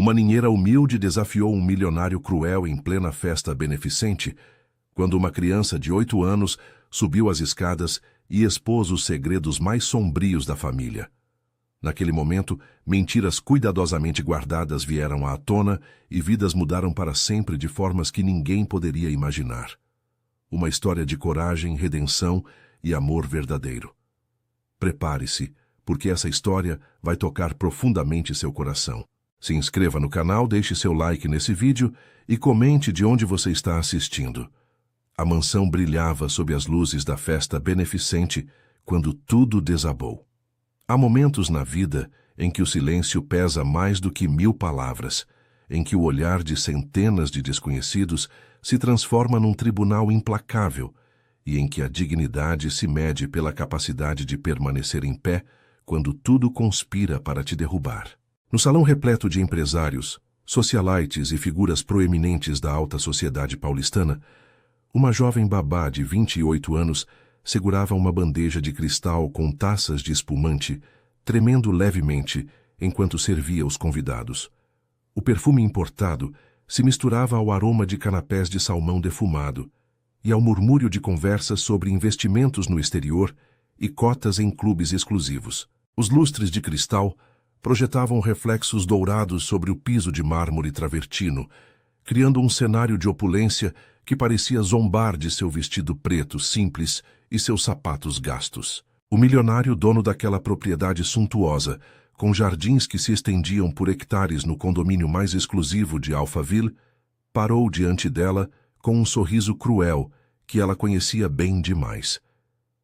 Uma ninheira humilde desafiou um milionário cruel em plena festa beneficente, quando uma criança de 8 anos subiu as escadas e expôs os segredos mais sombrios da família. Naquele momento, mentiras cuidadosamente guardadas vieram à tona e vidas mudaram para sempre de formas que ninguém poderia imaginar. Uma história de coragem, redenção e amor verdadeiro. Prepare-se, porque essa história vai tocar profundamente seu coração. Se inscreva no canal, deixe seu like nesse vídeo e comente de onde você está assistindo. A mansão brilhava sob as luzes da festa beneficente quando tudo desabou. Há momentos na vida em que o silêncio pesa mais do que 1000 palavras, em que o olhar de centenas de desconhecidos se transforma num tribunal implacável e em que a dignidade se mede pela capacidade de permanecer em pé quando tudo conspira para te derrubar. No salão repleto de empresários, socialites e figuras proeminentes da alta sociedade paulistana, uma jovem babá de 28 anos segurava uma bandeja de cristal com taças de espumante, tremendo levemente enquanto servia os convidados. O perfume importado se misturava ao aroma de canapés de salmão defumado e ao murmúrio de conversas sobre investimentos no exterior e cotas em clubes exclusivos. Os lustres de cristal projetavam reflexos dourados sobre o piso de mármore travertino, criando um cenário de opulência que parecia zombar de seu vestido preto simples e seus sapatos gastos. O milionário dono daquela propriedade suntuosa, com jardins que se estendiam por hectares no condomínio mais exclusivo de Alphaville, parou diante dela com um sorriso cruel que ela conhecia bem demais.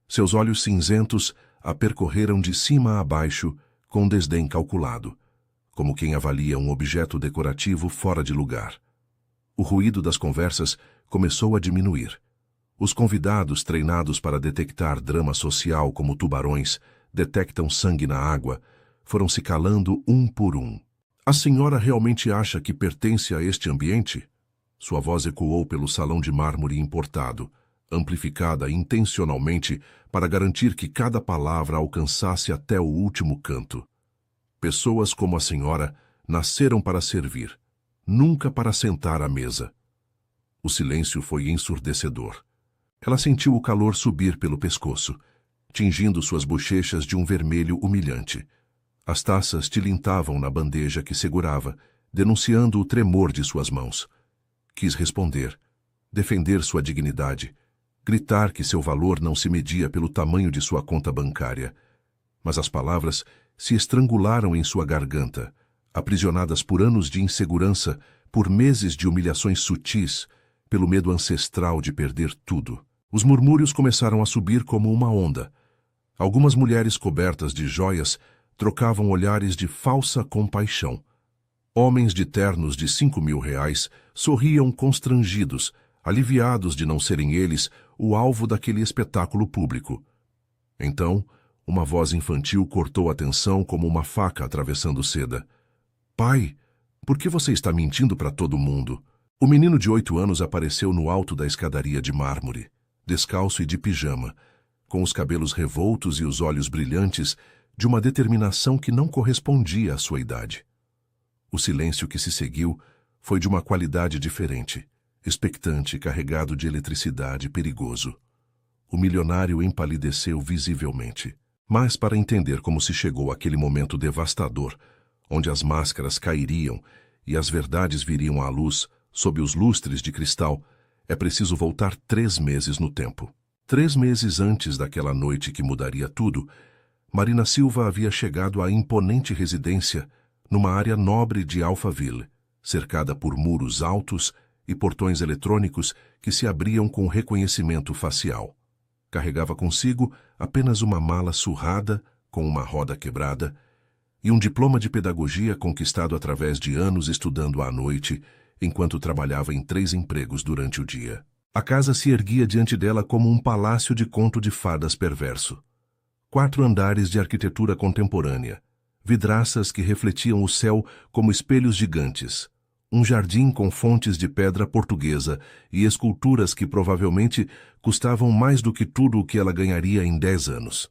Seus olhos cinzentos a percorreram de cima a baixo com desdém calculado, como quem avalia um objeto decorativo fora de lugar. O ruído das conversas começou a diminuir. Os convidados, treinados para detectar drama social como tubarões detectam sangue na água, foram se calando um por um. A senhora realmente acha que pertence a este ambiente? Sua voz ecoou pelo salão de mármore importado, amplificada intencionalmente para garantir que cada palavra alcançasse até o último canto. Pessoas como a senhora nasceram para servir, nunca para sentar à mesa. O silêncio foi ensurdecedor. Ela sentiu o calor subir pelo pescoço, tingindo suas bochechas de um vermelho humilhante. As taças tilintavam na bandeja que segurava, denunciando o tremor de suas mãos. Quis responder, defender sua dignidade, gritar que seu valor não se media pelo tamanho de sua conta bancária. Mas as palavras se estrangularam em sua garganta, aprisionadas por anos de insegurança, por meses de humilhações sutis, pelo medo ancestral de perder tudo. Os murmúrios começaram a subir como uma onda. Algumas mulheres cobertas de joias trocavam olhares de falsa compaixão. Homens de ternos de R$ 5.000 sorriam constrangidos, aliviados de não serem eles o alvo daquele espetáculo público. Então, uma voz infantil cortou a tensão como uma faca atravessando seda. Pai, por que você está mentindo para todo mundo? O menino de 8 anos apareceu no alto da escadaria de mármore, descalço e de pijama, com os cabelos revoltos e os olhos brilhantes de uma determinação que não correspondia à sua idade. O silêncio que se seguiu foi de uma qualidade diferente, expectante, carregado de eletricidade e perigoso. O milionário empalideceu visivelmente. Mas para entender como se chegou àquele momento devastador, onde as máscaras cairiam e as verdades viriam à luz sob os lustres de cristal, é preciso voltar 3 meses no tempo. 3 meses antes daquela noite que mudaria tudo, Marina Silva havia chegado à imponente residência numa área nobre de Alphaville, cercada por muros altos e portões eletrônicos que se abriam com reconhecimento facial. Carregava consigo apenas uma mala surrada, com uma roda quebrada, e um diploma de pedagogia conquistado através de anos estudando à noite, enquanto trabalhava em 3 empregos durante o dia. A casa se erguia diante dela como um palácio de conto de fadas perverso. 4 andares de arquitetura contemporânea, vidraças que refletiam o céu como espelhos gigantes, um jardim com fontes de pedra portuguesa e esculturas que provavelmente custavam mais do que tudo o que ela ganharia em 10 anos.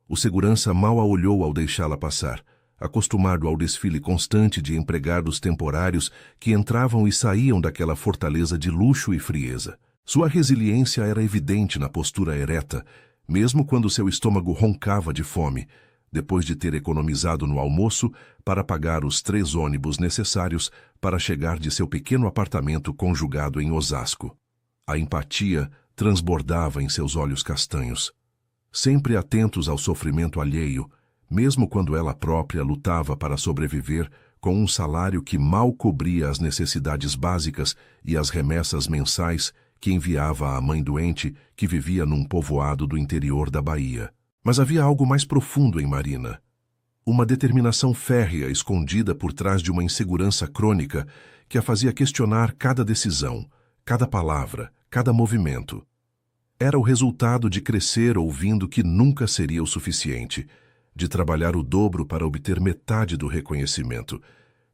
O segurança mal a olhou ao deixá-la passar, acostumado ao desfile constante de empregados temporários que entravam e saíam daquela fortaleza de luxo e frieza. Sua resiliência era evidente na postura ereta, mesmo quando seu estômago roncava de fome, depois de ter economizado no almoço para pagar os 3 ônibus necessários para chegar de seu pequeno apartamento conjugado em Osasco. A empatia transbordava em seus olhos castanhos. Sempre atentos ao sofrimento alheio, mesmo quando ela própria lutava para sobreviver com um salário que mal cobria as necessidades básicas e as remessas mensais que enviava à mãe doente que vivia num povoado do interior da Bahia. Mas havia algo mais profundo em Marina. Uma determinação férrea escondida por trás de uma insegurança crônica que a fazia questionar cada decisão, cada palavra, cada movimento. Era o resultado de crescer ouvindo que nunca seria o suficiente, de trabalhar o dobro para obter metade do reconhecimento,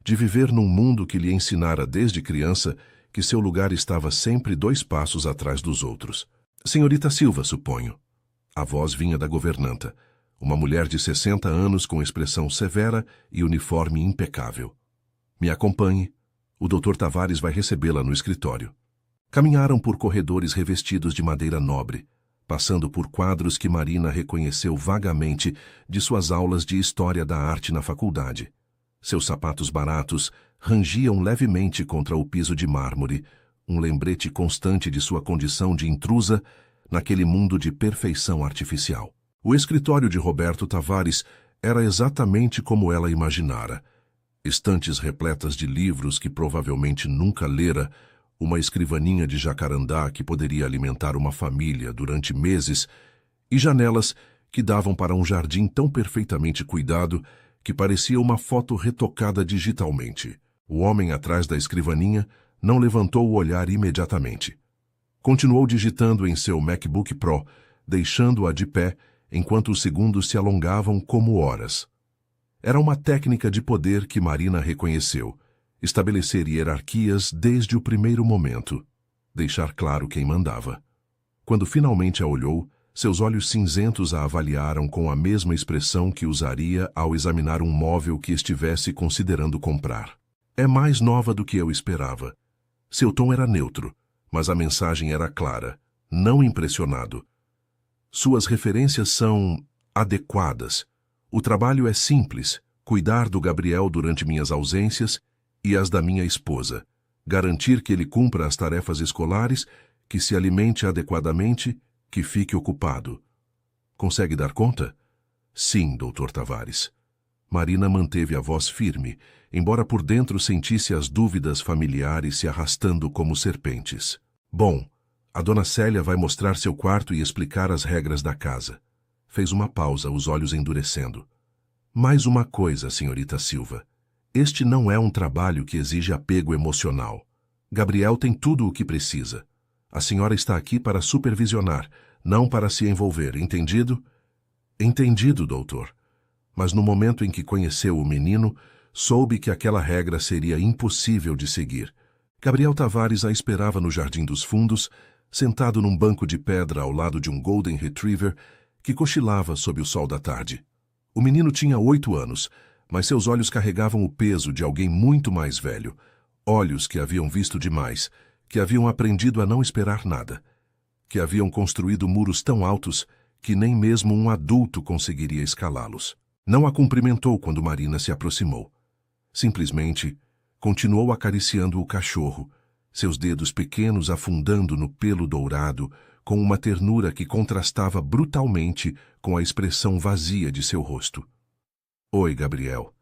de viver num mundo que lhe ensinara desde criança que seu lugar estava sempre 2 passos atrás dos outros. Senhorita Silva, suponho. A voz vinha da governanta, uma mulher de 60 anos com expressão severa e uniforme impecável. Me acompanhe. O Dr. Tavares vai recebê-la no escritório. Caminharam por corredores revestidos de madeira nobre, passando por quadros que Marina reconheceu vagamente de suas aulas de História da Arte na faculdade. Seus sapatos baratos rangiam levemente contra o piso de mármore, um lembrete constante de sua condição de intrusa naquele mundo de perfeição artificial. O escritório de Roberto Tavares era exatamente como ela imaginara. Estantes repletas de livros que provavelmente nunca lera, uma escrivaninha de jacarandá que poderia alimentar uma família durante meses e janelas que davam para um jardim tão perfeitamente cuidado que parecia uma foto retocada digitalmente. O homem atrás da escrivaninha não levantou o olhar imediatamente. Continuou digitando em seu MacBook Pro, deixando-a de pé enquanto os segundos se alongavam como horas. Era uma técnica de poder que Marina reconheceu. Estabelecer hierarquias desde o primeiro momento. Deixar claro quem mandava. Quando finalmente a olhou, seus olhos cinzentos a avaliaram com a mesma expressão que usaria ao examinar um móvel que estivesse considerando comprar. É mais nova do que eu esperava. Seu tom era neutro, mas a mensagem era clara, não impressionado. Suas referências são adequadas. O trabalho é simples, cuidar do Gabriel durante minhas ausências e as da minha esposa, garantir que ele cumpra as tarefas escolares, que se alimente adequadamente, que fique ocupado. Consegue dar conta? Sim, Dr. Tavares. Marina manteve a voz firme, embora por dentro sentisse as dúvidas familiares se arrastando como serpentes. Bom, a dona Célia vai mostrar seu quarto e explicar as regras da casa. Fez uma pausa, os olhos endurecendo. Mais uma coisa, senhorita Silva. Este não é um trabalho que exige apego emocional. Gabriel tem tudo o que precisa. A senhora está aqui para supervisionar, não para se envolver, entendido? Entendido, doutor. Mas no momento em que conheceu o menino, soube que aquela regra seria impossível de seguir. Gabriel Tavares a esperava no Jardim dos Fundos, sentado num banco de pedra ao lado de um Golden Retriever que cochilava sob o sol da tarde. O menino tinha 8 anos, mas seus olhos carregavam o peso de alguém muito mais velho, olhos que haviam visto demais, que haviam aprendido a não esperar nada, que haviam construído muros tão altos que nem mesmo um adulto conseguiria escalá-los. Não a cumprimentou quando Marina se aproximou. Simplesmente continuou acariciando o cachorro, seus dedos pequenos afundando no pelo dourado, com uma ternura que contrastava brutalmente com a expressão vazia de seu rosto. Oi, Gabriel.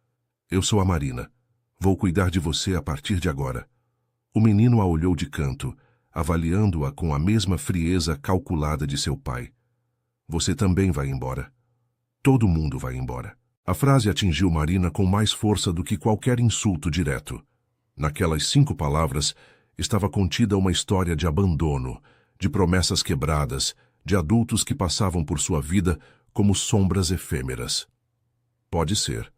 Eu sou a Marina. Vou cuidar de você a partir de agora. O menino a olhou de canto, avaliando-a com a mesma frieza calculada de seu pai. Você também vai embora. Todo mundo vai embora. A frase atingiu Marina com mais força do que qualquer insulto direto. Naquelas 5 palavras estava contida uma história de abandono, de promessas quebradas, de adultos que passavam por sua vida como sombras efêmeras. Pode ser.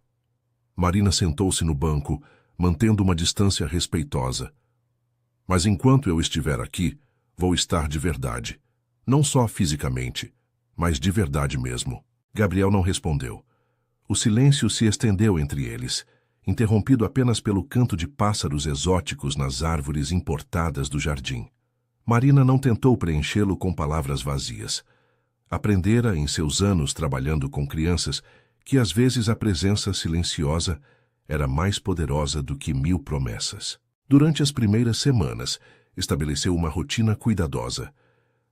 Marina sentou-se no banco, mantendo uma distância respeitosa. Mas enquanto eu estiver aqui, vou estar de verdade. Não só fisicamente, mas de verdade mesmo. Gabriel não respondeu. O silêncio se estendeu entre eles, interrompido apenas pelo canto de pássaros exóticos nas árvores importadas do jardim. Marina não tentou preenchê-lo com palavras vazias. Aprendera, em seus anos trabalhando com crianças, que às vezes a presença silenciosa era mais poderosa do que 1000 promessas. Durante as primeiras semanas, estabeleceu uma rotina cuidadosa.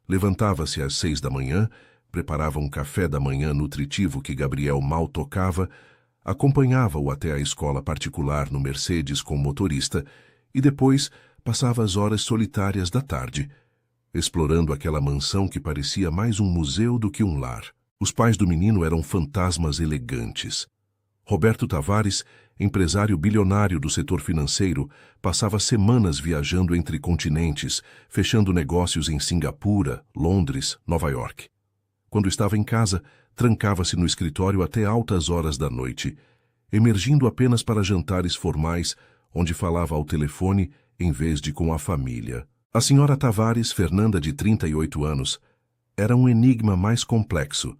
Levantava-se às 6 da manhã, preparava um café da manhã nutritivo que Gabriel mal tocava, acompanhava-o até a escola particular no Mercedes com motorista e depois passava as horas solitárias da tarde, explorando aquela mansão que parecia mais um museu do que um lar. Os pais do menino eram fantasmas elegantes. Roberto Tavares, empresário bilionário do setor financeiro, passava semanas viajando entre continentes, fechando negócios em Singapura, Londres, Nova York. Quando estava em casa, trancava-se no escritório até altas horas da noite, emergindo apenas para jantares formais, onde falava ao telefone em vez de com a família. A senhora Tavares, Fernanda, de 38 anos, era um enigma mais complexo,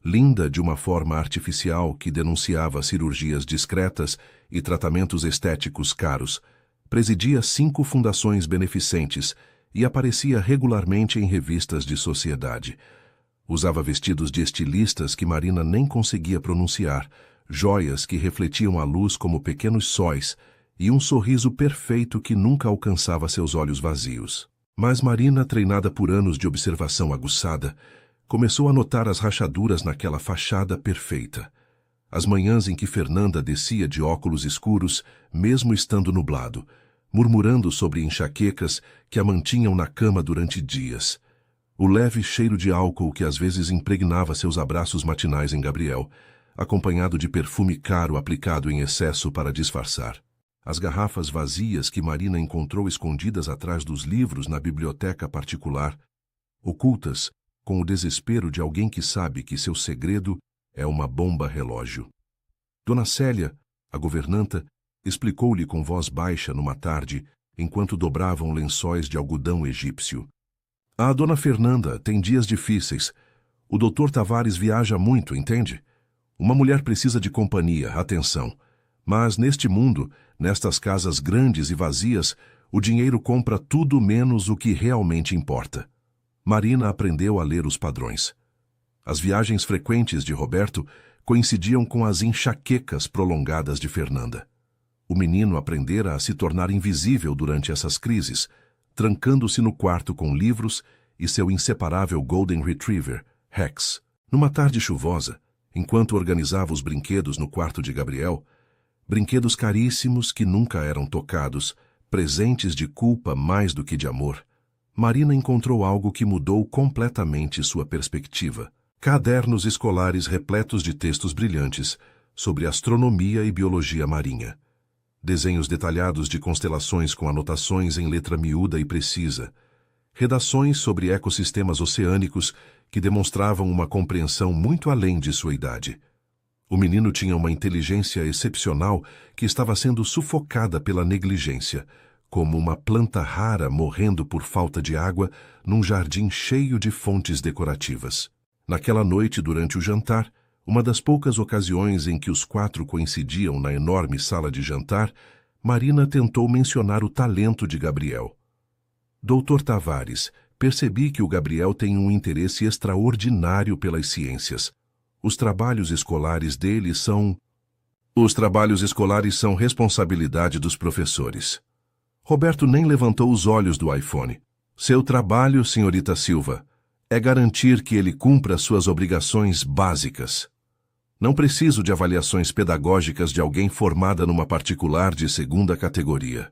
linda de uma forma artificial que denunciava cirurgias discretas e tratamentos estéticos caros, presidia 5 fundações beneficentes e aparecia regularmente em revistas de sociedade. Usava vestidos de estilistas que Marina nem conseguia pronunciar, joias que refletiam a luz como pequenos sóis e um sorriso perfeito que nunca alcançava seus olhos vazios. Mas Marina, treinada por anos de observação aguçada, começou a notar as rachaduras naquela fachada perfeita. As manhãs em que Fernanda descia de óculos escuros, mesmo estando nublado, murmurando sobre enxaquecas que a mantinham na cama durante dias. O leve cheiro de álcool que às vezes impregnava seus abraços matinais em Gabriel, acompanhado de perfume caro aplicado em excesso para disfarçar. As garrafas vazias que Marina encontrou escondidas atrás dos livros na biblioteca particular, ocultas com o desespero de alguém que sabe que seu segredo é uma bomba relógio. Dona Célia, a governanta, explicou-lhe com voz baixa numa tarde, enquanto dobravam lençóis de algodão egípcio. A dona Fernanda tem dias difíceis. O doutor Tavares viaja muito, entende? Uma mulher precisa de companhia, atenção. Mas neste mundo, nestas casas grandes e vazias, o dinheiro compra tudo menos o que realmente importa. Marina aprendeu a ler os padrões. As viagens frequentes de Roberto coincidiam com as enxaquecas prolongadas de Fernanda. O menino aprendera a se tornar invisível durante essas crises, trancando-se no quarto com livros e seu inseparável Golden Retriever, Rex. Numa tarde chuvosa, enquanto organizava os brinquedos no quarto de Gabriel, brinquedos caríssimos que nunca eram tocados, presentes de culpa mais do que de amor, Marina encontrou algo que mudou completamente sua perspectiva. Cadernos escolares repletos de textos brilhantes sobre astronomia e biologia marinha. Desenhos detalhados de constelações com anotações em letra miúda e precisa. Redações sobre ecossistemas oceânicos que demonstravam uma compreensão muito além de sua idade. O menino tinha uma inteligência excepcional que estava sendo sufocada pela negligência, como uma planta rara morrendo por falta de água num jardim cheio de fontes decorativas. Naquela noite, durante o jantar, uma das poucas ocasiões em que os 4 coincidiam na enorme sala de jantar, Marina tentou mencionar o talento de Gabriel. Doutor Tavares, percebi que o Gabriel tem um interesse extraordinário pelas ciências. Os trabalhos escolares dele são... Os trabalhos escolares são responsabilidade dos professores. Roberto nem levantou os olhos do iPhone. Seu trabalho, senhorita Silva, é garantir que ele cumpra suas obrigações básicas. Não preciso de avaliações pedagógicas de alguém formada numa particular de 2ª categoria.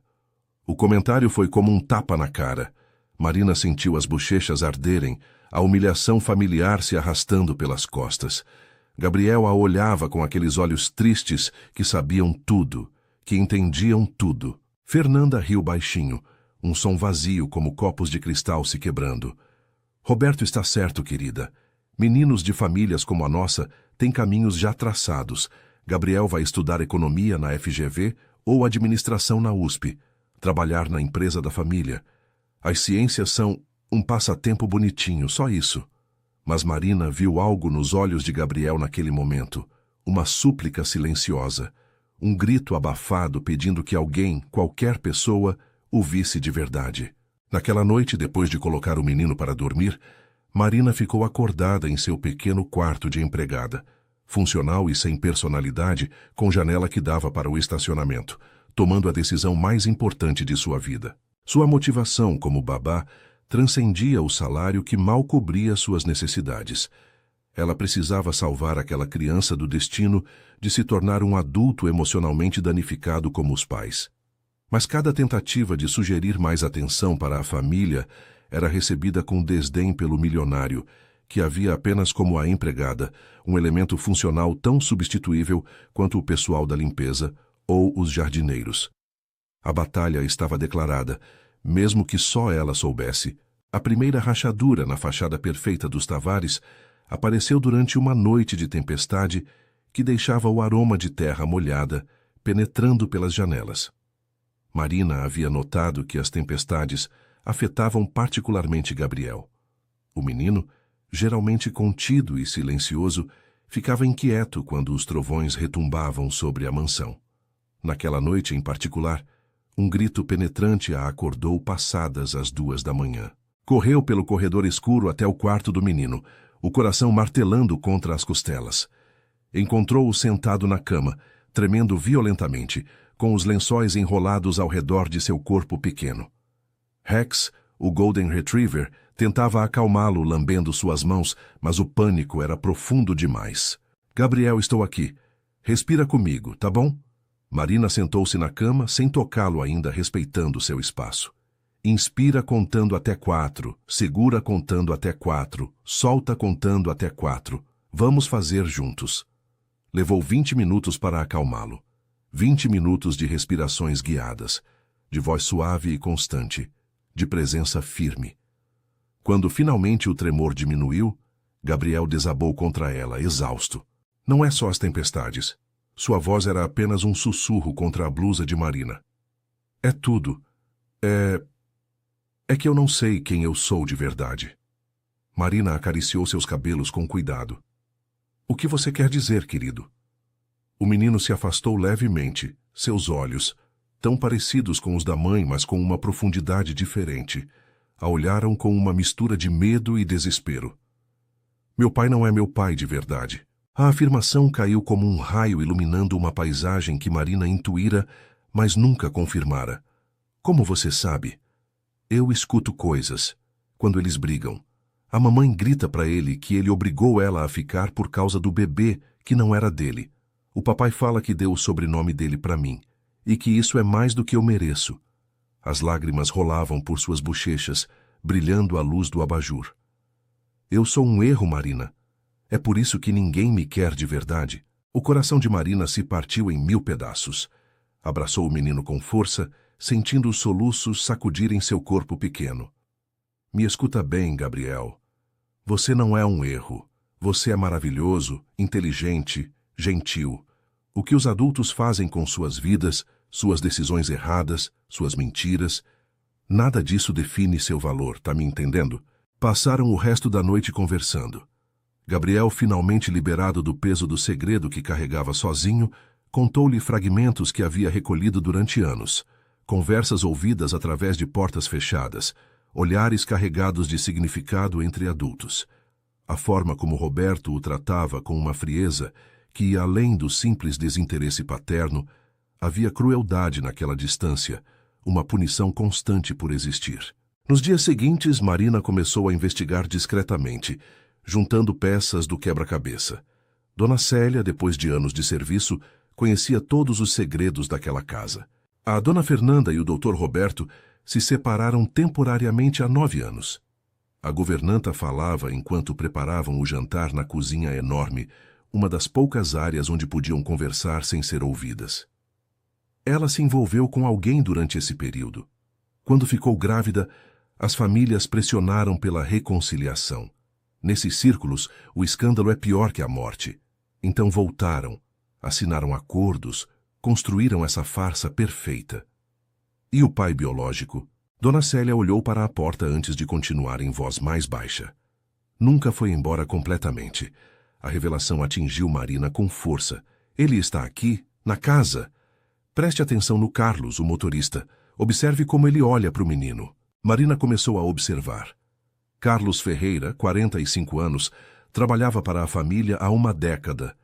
O comentário foi como um tapa na cara. Marina sentiu as bochechas arderem, a humilhação familiar se arrastando pelas costas. Gabriel a olhava com aqueles olhos tristes que sabiam tudo, que entendiam tudo. Fernanda riu baixinho, um som vazio como copos de cristal se quebrando. Roberto está certo, querida. Meninos de famílias como a nossa têm caminhos já traçados. Gabriel vai estudar economia na FGV ou administração na USP, trabalhar na empresa da família. As ciências são um passatempo bonitinho, só isso. Mas Marina viu algo nos olhos de Gabriel naquele momento, uma súplica silenciosa, um grito abafado pedindo que alguém, qualquer pessoa, o visse de verdade. Naquela noite, depois de colocar o menino para dormir, Marina ficou acordada em seu pequeno quarto de empregada, funcional e sem personalidade, com janela que dava para o estacionamento, tomando a decisão mais importante de sua vida. Sua motivação como babá transcendia o salário que mal cobria suas necessidades. Ela precisava salvar aquela criança do destino de se tornar um adulto emocionalmente danificado como os pais. Mas cada tentativa de sugerir mais atenção para a família era recebida com desdém pelo milionário, que havia apenas como a empregada, um elemento funcional tão substituível quanto o pessoal da limpeza ou os jardineiros. A batalha estava declarada, mesmo que só ela soubesse. A primeira rachadura na fachada perfeita dos Tavares apareceu durante uma noite de tempestade que deixava o aroma de terra molhada penetrando pelas janelas. Marina havia notado que as tempestades afetavam particularmente Gabriel. O menino, geralmente contido e silencioso, ficava inquieto quando os trovões retumbavam sobre a mansão. Naquela noite em particular, um grito penetrante a acordou passadas as 2 da manhã. Correu pelo corredor escuro até o quarto do menino, o coração martelando contra as costelas. Encontrou-o sentado na cama, tremendo violentamente, com os lençóis enrolados ao redor de seu corpo pequeno. Rex, o Golden Retriever, tentava acalmá-lo lambendo suas mãos, mas o pânico era profundo demais. Gabriel, estou aqui. Respira comigo, tá bom? Marina sentou-se na cama, sem tocá-lo ainda, respeitando seu espaço. Inspira contando até 4, segura contando até 4, solta contando até 4. Vamos fazer juntos. Levou 20 minutos para acalmá-lo. 20 minutos de respirações guiadas, de voz suave e constante, de presença firme. Quando finalmente o tremor diminuiu, Gabriel desabou contra ela, exausto. Não é só as tempestades. Sua voz era apenas um sussurro contra a blusa de Marina. É tudo. É que eu não sei quem eu sou de verdade. Marina acariciou seus cabelos com cuidado. O que você quer dizer, querido? O menino se afastou levemente, seus olhos, tão parecidos com os da mãe, mas com uma profundidade diferente, a olharam com uma mistura de medo e desespero. Meu pai não é meu pai de verdade. A afirmação caiu como um raio iluminando uma paisagem que Marina intuíra, mas nunca confirmara. Como você sabe? Eu escuto coisas. Quando eles brigam, a mamãe grita para ele que ele obrigou ela a ficar por causa do bebê que não era dele. O papai fala que deu o sobrenome dele para mim, e que isso é mais do que eu mereço. As lágrimas rolavam por suas bochechas, brilhando à luz do abajur. Eu sou um erro, Marina. É por isso que ninguém me quer de verdade. O coração de Marina se partiu em 1000 pedaços. Abraçou o menino com força, sentindo os soluços sacudirem seu corpo pequeno. Me escuta bem, Gabriel. Você não é um erro. Você é maravilhoso, inteligente, gentil. O que os adultos fazem com suas vidas, suas decisões erradas, suas mentiras, nada disso define seu valor, tá me entendendo? Passaram o resto da noite conversando. Gabriel, finalmente liberado do peso do segredo que carregava sozinho, contou-lhe fragmentos que havia recolhido durante anos, conversas ouvidas através de portas fechadas, olhares carregados de significado entre adultos. A forma como Roberto o tratava com uma frieza que ia além do simples desinteresse paterno, havia crueldade naquela distância, uma punição constante por existir. Nos dias seguintes, Marina começou a investigar discretamente, juntando peças do quebra-cabeça. Dona Célia, depois de anos de serviço, conhecia todos os segredos daquela casa. A Dona Fernanda e o Dr. Roberto se separaram temporariamente há 9 anos. A governanta falava enquanto preparavam o jantar na cozinha enorme, uma das poucas áreas onde podiam conversar sem ser ouvidas. Ela se envolveu com alguém durante esse período. Quando ficou grávida, as famílias pressionaram pela reconciliação. Nesses círculos, o escândalo é pior que a morte. Então voltaram, assinaram acordos, construíram essa farsa perfeita. E o pai biológico? Dona Célia olhou para a porta antes de continuar em voz mais baixa. Nunca foi embora completamente. A revelação atingiu Marina com força. Ele está aqui, na casa. Preste atenção no Carlos, o motorista. Observe como ele olha para o menino. Marina começou a observar. Carlos Ferreira, 45 anos, trabalhava para a família há uma década.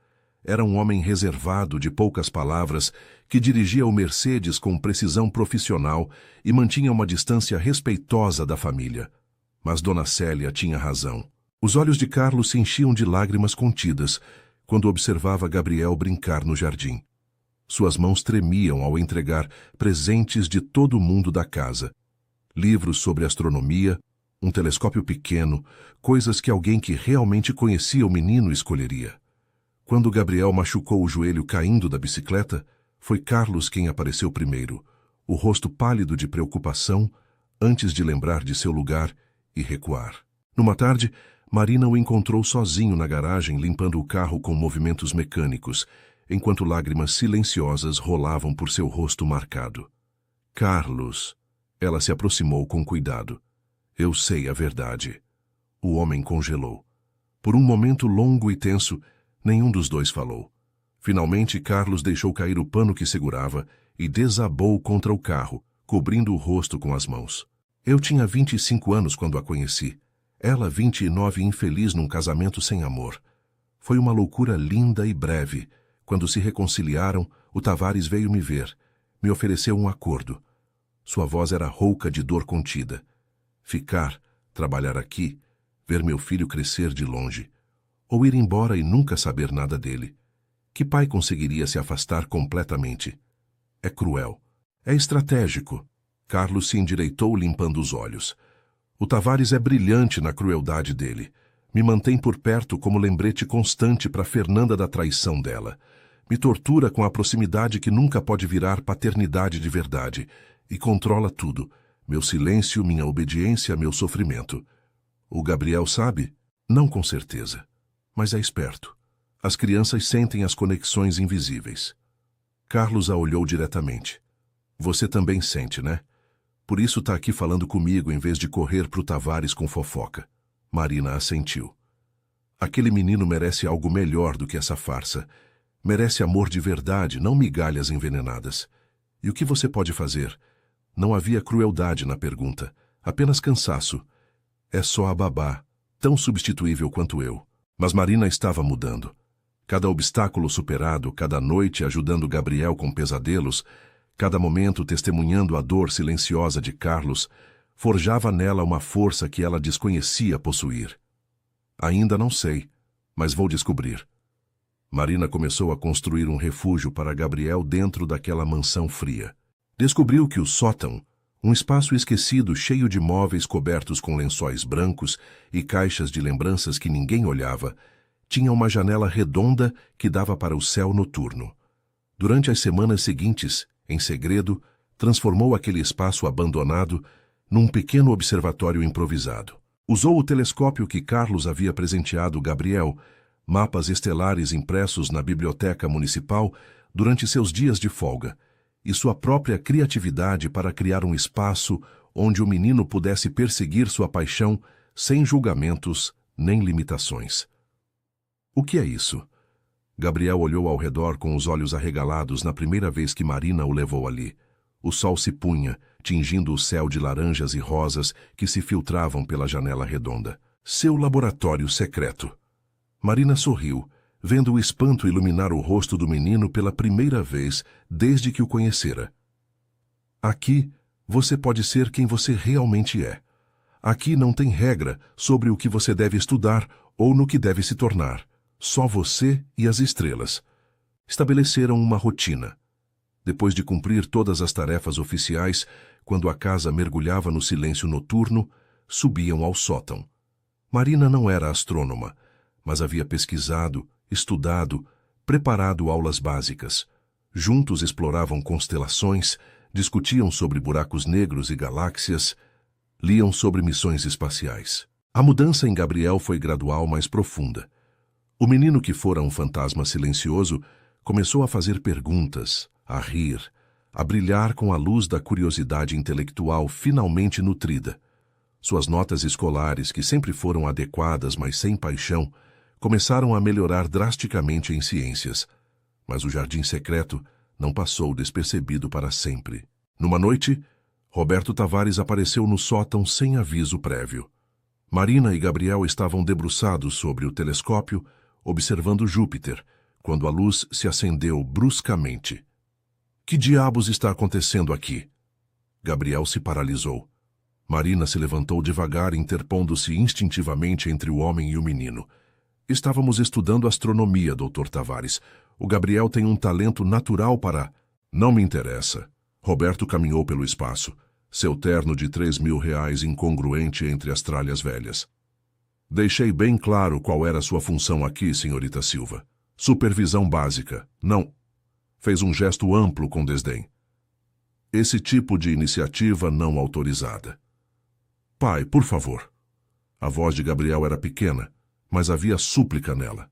Era um homem reservado, de poucas palavras, que dirigia o Mercedes com precisão profissional e mantinha uma distância respeitosa da família. Mas Dona Célia tinha razão. Os olhos de Carlos se enchiam de lágrimas contidas quando observava Gabriel brincar no jardim. Suas mãos tremiam ao entregar presentes de todo o mundo da casa. Livros sobre astronomia, um telescópio pequeno, coisas que alguém que realmente conhecia o menino escolheria. Quando Gabriel machucou o joelho caindo da bicicleta, foi Carlos quem apareceu primeiro, o rosto pálido de preocupação, antes de lembrar de seu lugar e recuar. Numa tarde, Marina o encontrou sozinho na garagem limpando o carro com movimentos mecânicos, enquanto lágrimas silenciosas rolavam por seu rosto marcado. Carlos. Ela se aproximou com cuidado. Eu sei a verdade. O homem congelou. Por um momento longo e tenso, nenhum dos dois falou. Finalmente, Carlos deixou cair o pano que segurava e desabou contra o carro, cobrindo o rosto com as mãos. Eu tinha 25 anos quando a conheci. Ela, 29, infeliz num casamento sem amor. Foi uma loucura linda e breve. Quando se reconciliaram, o Tavares veio me ver. Me ofereceu um acordo. Sua voz era rouca de dor contida. Ficar, trabalhar aqui, ver meu filho crescer de longe. Ou ir embora e nunca saber nada dele. Que pai conseguiria se afastar completamente? É cruel. É estratégico. Carlos se endireitou limpando os olhos. O Tavares é brilhante na crueldade dele. Me mantém por perto como lembrete constante para Fernanda da traição dela. Me tortura com a proximidade que nunca pode virar paternidade de verdade. E controla tudo. Meu silêncio, minha obediência, meu sofrimento. O Gabriel sabe? Não com certeza. Mas é esperto. As crianças sentem as conexões invisíveis. Carlos a olhou diretamente. Você também sente, né? Por isso está aqui falando comigo em vez de correr pro Tavares com fofoca. Marina assentiu. Aquele menino merece algo melhor do que essa farsa. Merece amor de verdade, não migalhas envenenadas. E o que você pode fazer? Não havia crueldade na pergunta, apenas cansaço. É só a babá, tão substituível quanto eu. Mas Marina estava mudando. Cada obstáculo superado, cada noite ajudando Gabriel com pesadelos, cada momento testemunhando a dor silenciosa de Carlos, forjava nela uma força que ela desconhecia possuir. Ainda não sei, mas vou descobrir. Marina começou a construir um refúgio para Gabriel dentro daquela mansão fria. Descobriu que o sótão, um espaço esquecido cheio de móveis cobertos com lençóis brancos e caixas de lembranças que ninguém olhava, tinha uma janela redonda que dava para o céu noturno. Durante as semanas seguintes, em segredo, transformou aquele espaço abandonado num pequeno observatório improvisado. Usou o telescópio que Carlos havia presenteado Gabriel, mapas estelares impressos na biblioteca municipal durante seus dias de folga, e sua própria criatividade para criar um espaço onde o menino pudesse perseguir sua paixão sem julgamentos nem limitações. O que é isso? Gabriel olhou ao redor com os olhos arregalados na primeira vez que Marina o levou ali. O sol se punha, tingindo o céu de laranjas e rosas que se filtravam pela janela redonda. Seu laboratório secreto. Marina sorriu, vendo o espanto iluminar o rosto do menino pela primeira vez desde que o conhecera. Aqui, você pode ser quem você realmente é. Aqui não tem regra sobre o que você deve estudar ou no que deve se tornar. Só você e as estrelas. Estabeleceram uma rotina. Depois de cumprir todas as tarefas oficiais, quando a casa mergulhava no silêncio noturno, subiam ao sótão. Marina não era astrônoma, mas havia pesquisado, estudado, preparado aulas básicas. Juntos exploravam constelações, discutiam sobre buracos negros e galáxias, liam sobre missões espaciais. A mudança em Gabriel foi gradual, mas profunda. O menino que fora um fantasma silencioso começou a fazer perguntas, a rir, a brilhar com a luz da curiosidade intelectual finalmente nutrida. Suas notas escolares, que sempre foram adequadas, mas sem paixão, começaram a melhorar drasticamente em ciências, mas o jardim secreto não passou despercebido para sempre. Numa noite, Roberto Tavares apareceu no sótão sem aviso prévio. Marina e Gabriel estavam debruçados sobre o telescópio, observando Júpiter, quando a luz se acendeu bruscamente. Que diabos está acontecendo aqui? Gabriel se paralisou. Marina se levantou devagar, interpondo-se instintivamente entre o homem e o menino. Estávamos estudando astronomia, Dr. Tavares. O Gabriel tem um talento natural para... Não me interessa. Roberto caminhou pelo espaço, seu terno de R$3.000 incongruente entre as tralhas velhas. Deixei bem claro qual era sua função aqui, senhorita Silva. Supervisão básica. Não. Fez um gesto amplo com desdém. Esse tipo de iniciativa não autorizada. Pai, por favor. A voz de Gabriel era pequena, mas havia súplica nela.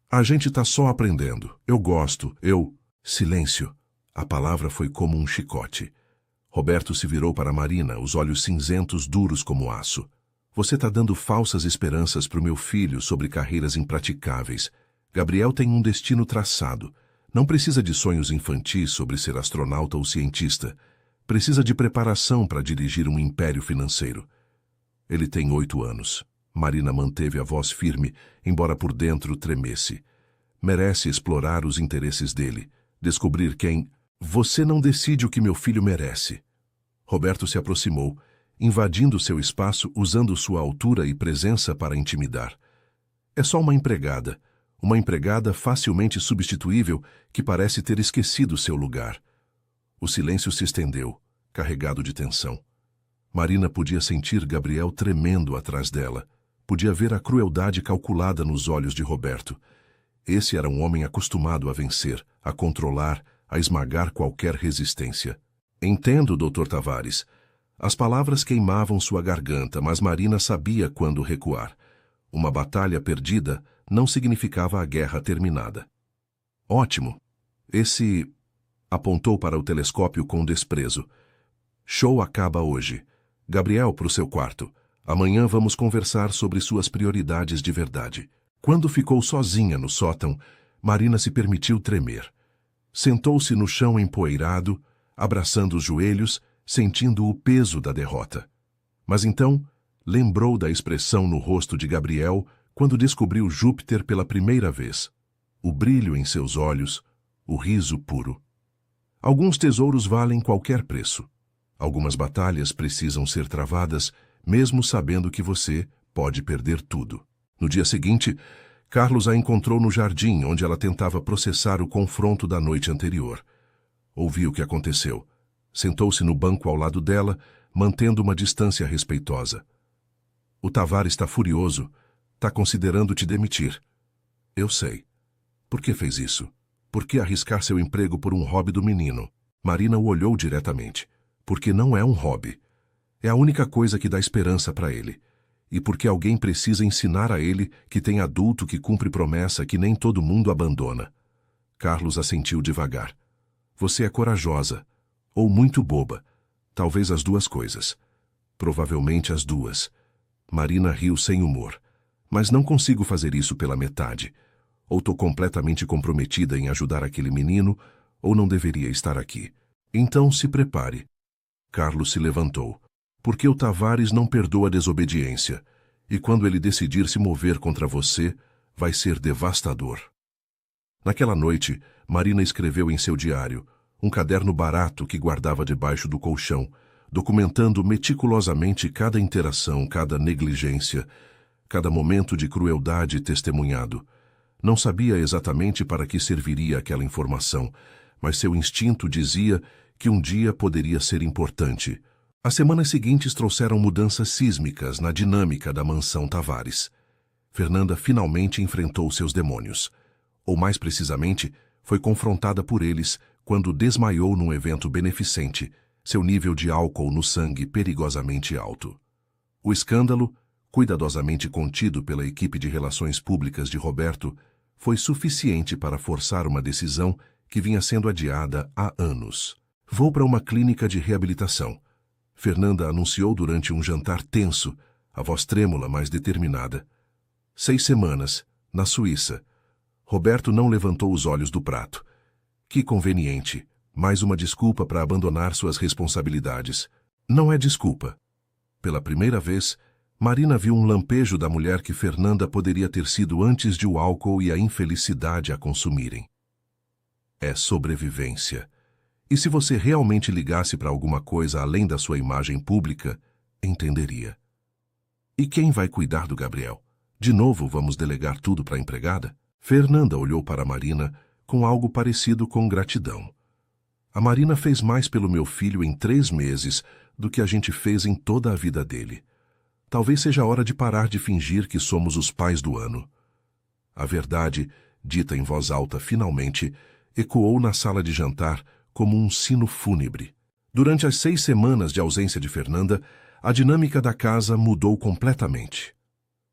A gente está só aprendendo. Eu gosto. Silêncio. A palavra foi como um chicote. Roberto se virou para Marina, os olhos cinzentos duros como aço. Você está dando falsas esperanças para o meu filho sobre carreiras impraticáveis. Gabriel tem um destino traçado. Não precisa de sonhos infantis sobre ser astronauta ou cientista. Precisa de preparação para dirigir um império financeiro. Ele tem 8 anos. Marina manteve a voz firme, embora por dentro tremesse. Merece explorar os interesses dele, descobrir quem... Você não decide o que meu filho merece. Roberto se aproximou, invadindo seu espaço usando sua altura e presença para intimidar. É só uma empregada facilmente substituível que parece ter esquecido seu lugar. O silêncio se estendeu, carregado de tensão. Marina podia sentir Gabriel tremendo atrás dela. Podia ver a crueldade calculada nos olhos de Roberto. Esse era um homem acostumado a vencer, a controlar, a esmagar qualquer resistência. Entendo, Dr. Tavares. As palavras queimavam sua garganta, mas Marina sabia quando recuar. Uma batalha perdida não significava a guerra terminada. Ótimo. Esse... Apontou para o telescópio com desprezo. Show acaba hoje. Gabriel, para o seu quarto. Amanhã vamos conversar sobre suas prioridades de verdade. Quando ficou sozinha no sótão, Marina se permitiu tremer. Sentou-se no chão empoeirado, abraçando os joelhos, sentindo o peso da derrota. Mas então, lembrou da expressão no rosto de Gabriel quando descobriu Júpiter pela primeira vez. O brilho em seus olhos, o riso puro. Alguns tesouros valem qualquer preço. Algumas batalhas precisam ser travadas, mesmo sabendo que você pode perder tudo. No dia seguinte, Carlos a encontrou no jardim, onde ela tentava processar o confronto da noite anterior. Ouviu o que aconteceu. Sentou-se no banco ao lado dela, mantendo uma distância respeitosa. O Tavares está furioso. Está considerando te demitir. Eu sei. Por que fez isso? Por que arriscar seu emprego por um hobby do menino? Marina o olhou diretamente. Porque não é um hobby. É a única coisa que dá esperança para ele. E porque alguém precisa ensinar a ele que tem adulto que cumpre promessa que nem todo mundo abandona. Carlos assentiu devagar. Você é corajosa, ou muito boba. Talvez as duas coisas. Provavelmente as duas. Marina riu sem humor. Mas não consigo fazer isso pela metade. Ou estou completamente comprometida em ajudar aquele menino, ou não deveria estar aqui. Então se prepare. Carlos se levantou. Porque o Tavares não perdoa a desobediência, e quando ele decidir se mover contra você, vai ser devastador. Naquela noite, Marina escreveu em seu diário, um caderno barato que guardava debaixo do colchão, documentando meticulosamente cada interação, cada negligência, cada momento de crueldade testemunhado. Não sabia exatamente para que serviria aquela informação, mas seu instinto dizia que um dia poderia ser importante. As semanas seguintes trouxeram mudanças sísmicas na dinâmica da mansão Tavares. Fernanda finalmente enfrentou seus demônios. Ou mais precisamente, foi confrontada por eles quando desmaiou num evento beneficente, seu nível de álcool no sangue perigosamente alto. O escândalo, cuidadosamente contido pela equipe de relações públicas de Roberto, foi suficiente para forçar uma decisão que vinha sendo adiada há anos. Vou para uma clínica de reabilitação. Fernanda anunciou durante um jantar tenso, a voz trêmula, mas determinada. 6 semanas, na Suíça. Roberto não levantou os olhos do prato. Que conveniente. Mais uma desculpa para abandonar suas responsabilidades. Não é desculpa. Pela primeira vez, Marina viu um lampejo da mulher que Fernanda poderia ter sido antes de o álcool e a infelicidade a consumirem. É sobrevivência. E se você realmente ligasse para alguma coisa além da sua imagem pública, entenderia. E quem vai cuidar do Gabriel? De novo vamos delegar tudo para a empregada? Fernanda olhou para Marina com algo parecido com gratidão. A Marina fez mais pelo meu filho em 3 meses do que a gente fez em toda a vida dele. Talvez seja a hora de parar de fingir que somos os pais do ano. A verdade, dita em voz alta finalmente, ecoou na sala de jantar como um sino fúnebre. Durante as 6 semanas de ausência de Fernanda, a dinâmica da casa mudou completamente.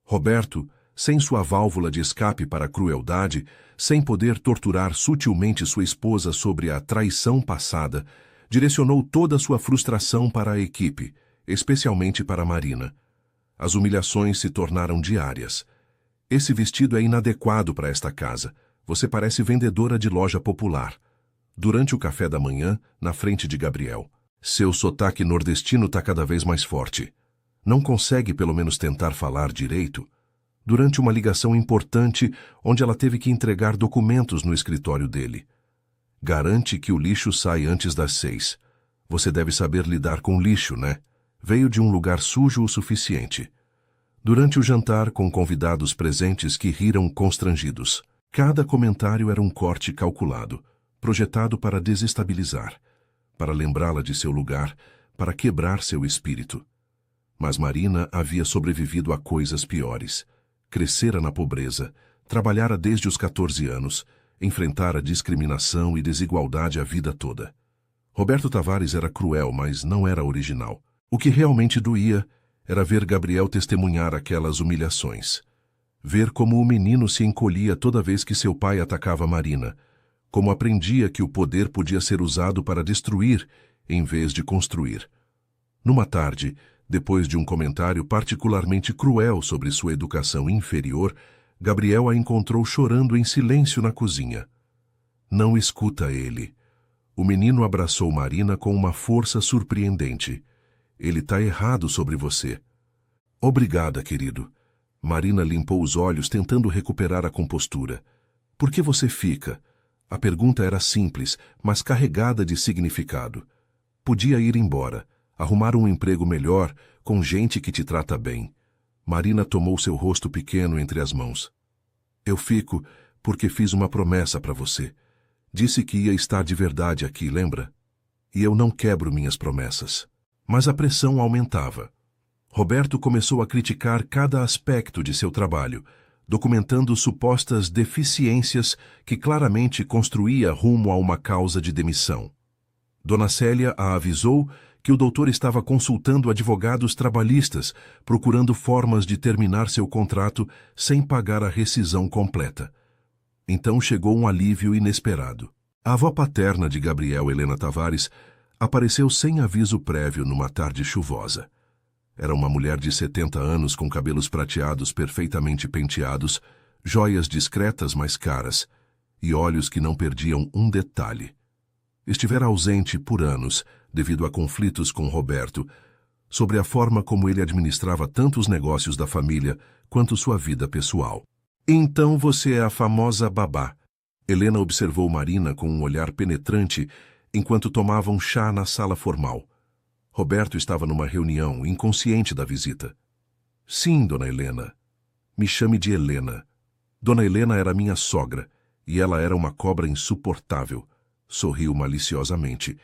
Roberto, sem sua válvula de escape para a crueldade, sem poder torturar sutilmente sua esposa sobre a traição passada, direcionou toda a sua frustração para a equipe, especialmente para Marina. As humilhações se tornaram diárias. Esse vestido é inadequado para esta casa. Você parece vendedora de loja popular. Durante o café da manhã, na frente de Gabriel. Seu sotaque nordestino está cada vez mais forte. Não consegue pelo menos tentar falar direito? Durante uma ligação importante, onde ela teve que entregar documentos no escritório dele. Garante que o lixo sai antes das 6. Você deve saber lidar com lixo, né? Veio de um lugar sujo o suficiente. Durante o jantar, com convidados presentes que riram constrangidos. Cada comentário era um corte calculado, projetado para desestabilizar, para lembrá-la de seu lugar, para quebrar seu espírito. Mas Marina havia sobrevivido a coisas piores. Crescera na pobreza, trabalhara desde os 14 anos, enfrentara discriminação e desigualdade a vida toda. Roberto Tavares era cruel, mas não era original. O que realmente doía era ver Gabriel testemunhar aquelas humilhações. Ver como o menino se encolhia toda vez que seu pai atacava Marina, como aprendia que o poder podia ser usado para destruir em vez de construir. Numa tarde, depois de um comentário particularmente cruel sobre sua educação inferior, Gabriel a encontrou chorando em silêncio na cozinha. Não escuta ele. O menino abraçou Marina com uma força surpreendente. Ele está errado sobre você. Obrigada, querido. Marina limpou os olhos tentando recuperar a compostura. Por que você fica? A pergunta era simples, mas carregada de significado. Podia ir embora. Arrumar um emprego melhor, com gente que te trata bem. Marina tomou seu rosto pequeno entre as mãos. Eu fico porque fiz uma promessa para você. Disse que ia estar de verdade aqui, lembra? E eu não quebro minhas promessas. Mas a pressão aumentava. Roberto começou a criticar cada aspecto de seu trabalho, documentando supostas deficiências que claramente construía rumo a uma causa de demissão. Dona Célia a avisou que o doutor estava consultando advogados trabalhistas, procurando formas de terminar seu contrato sem pagar a rescisão completa. Então chegou um alívio inesperado. A avó paterna de Gabriel, Helena Tavares, apareceu sem aviso prévio numa tarde chuvosa. Era uma mulher de 70 anos com cabelos prateados perfeitamente penteados, joias discretas mas caras, e olhos que não perdiam um detalhe. Estivera ausente por anos, devido a conflitos com Roberto, sobre a forma como ele administrava tanto os negócios da família quanto sua vida pessoal. Então você é a famosa babá. Helena observou Marina com um olhar penetrante enquanto tomavam chá na sala formal. Roberto estava numa reunião, inconsciente da visita. Sim, dona Helena. Me chame de Helena. Dona Helena era minha sogra, e ela era uma cobra insuportável. Sorriu maliciosamente.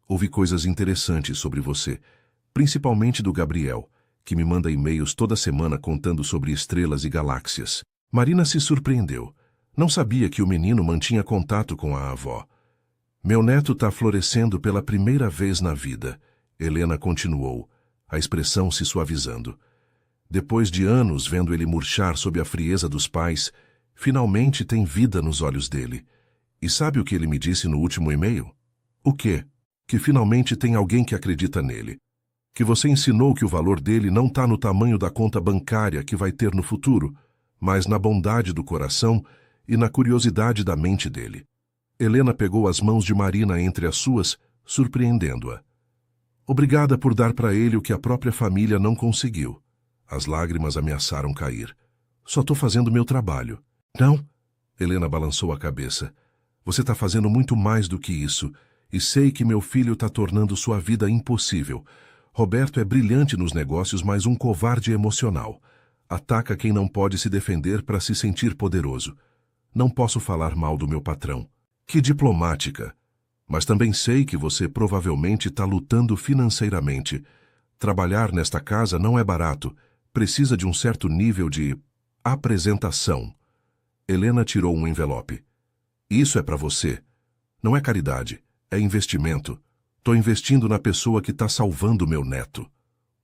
Ouvi coisas interessantes sobre você, principalmente do Gabriel, que me manda e-mails toda semana contando sobre estrelas e galáxias. Marina se surpreendeu. Não sabia que o menino mantinha contato com a avó. Meu neto está florescendo pela primeira vez na vida, Helena continuou, a expressão se suavizando. Depois de anos vendo ele murchar sob a frieza dos pais, finalmente tem vida nos olhos dele. E sabe o que ele me disse no último e-mail? O quê? Que finalmente tem alguém que acredita nele. Que você ensinou que o valor dele não está no tamanho da conta bancária que vai ter no futuro, mas na bondade do coração e na curiosidade da mente dele. Helena pegou as mãos de Marina entre as suas, surpreendendo-a. Obrigada por dar para ele o que a própria família não conseguiu. As lágrimas ameaçaram cair. Só estou fazendo meu trabalho. Não? Helena balançou a cabeça. Você está fazendo muito mais do que isso, e sei que meu filho está tornando sua vida impossível. Roberto é brilhante nos negócios, mas um covarde emocional. Ataca quem não pode se defender para se sentir poderoso. Não posso falar mal do meu patrão. Que diplomática! Mas também sei que você provavelmente está lutando financeiramente. Trabalhar nesta casa não é barato. Precisa de um certo nível de apresentação. Helena tirou um envelope. Isso é para você. Não é caridade, é investimento. Estou investindo na pessoa que está salvando meu neto.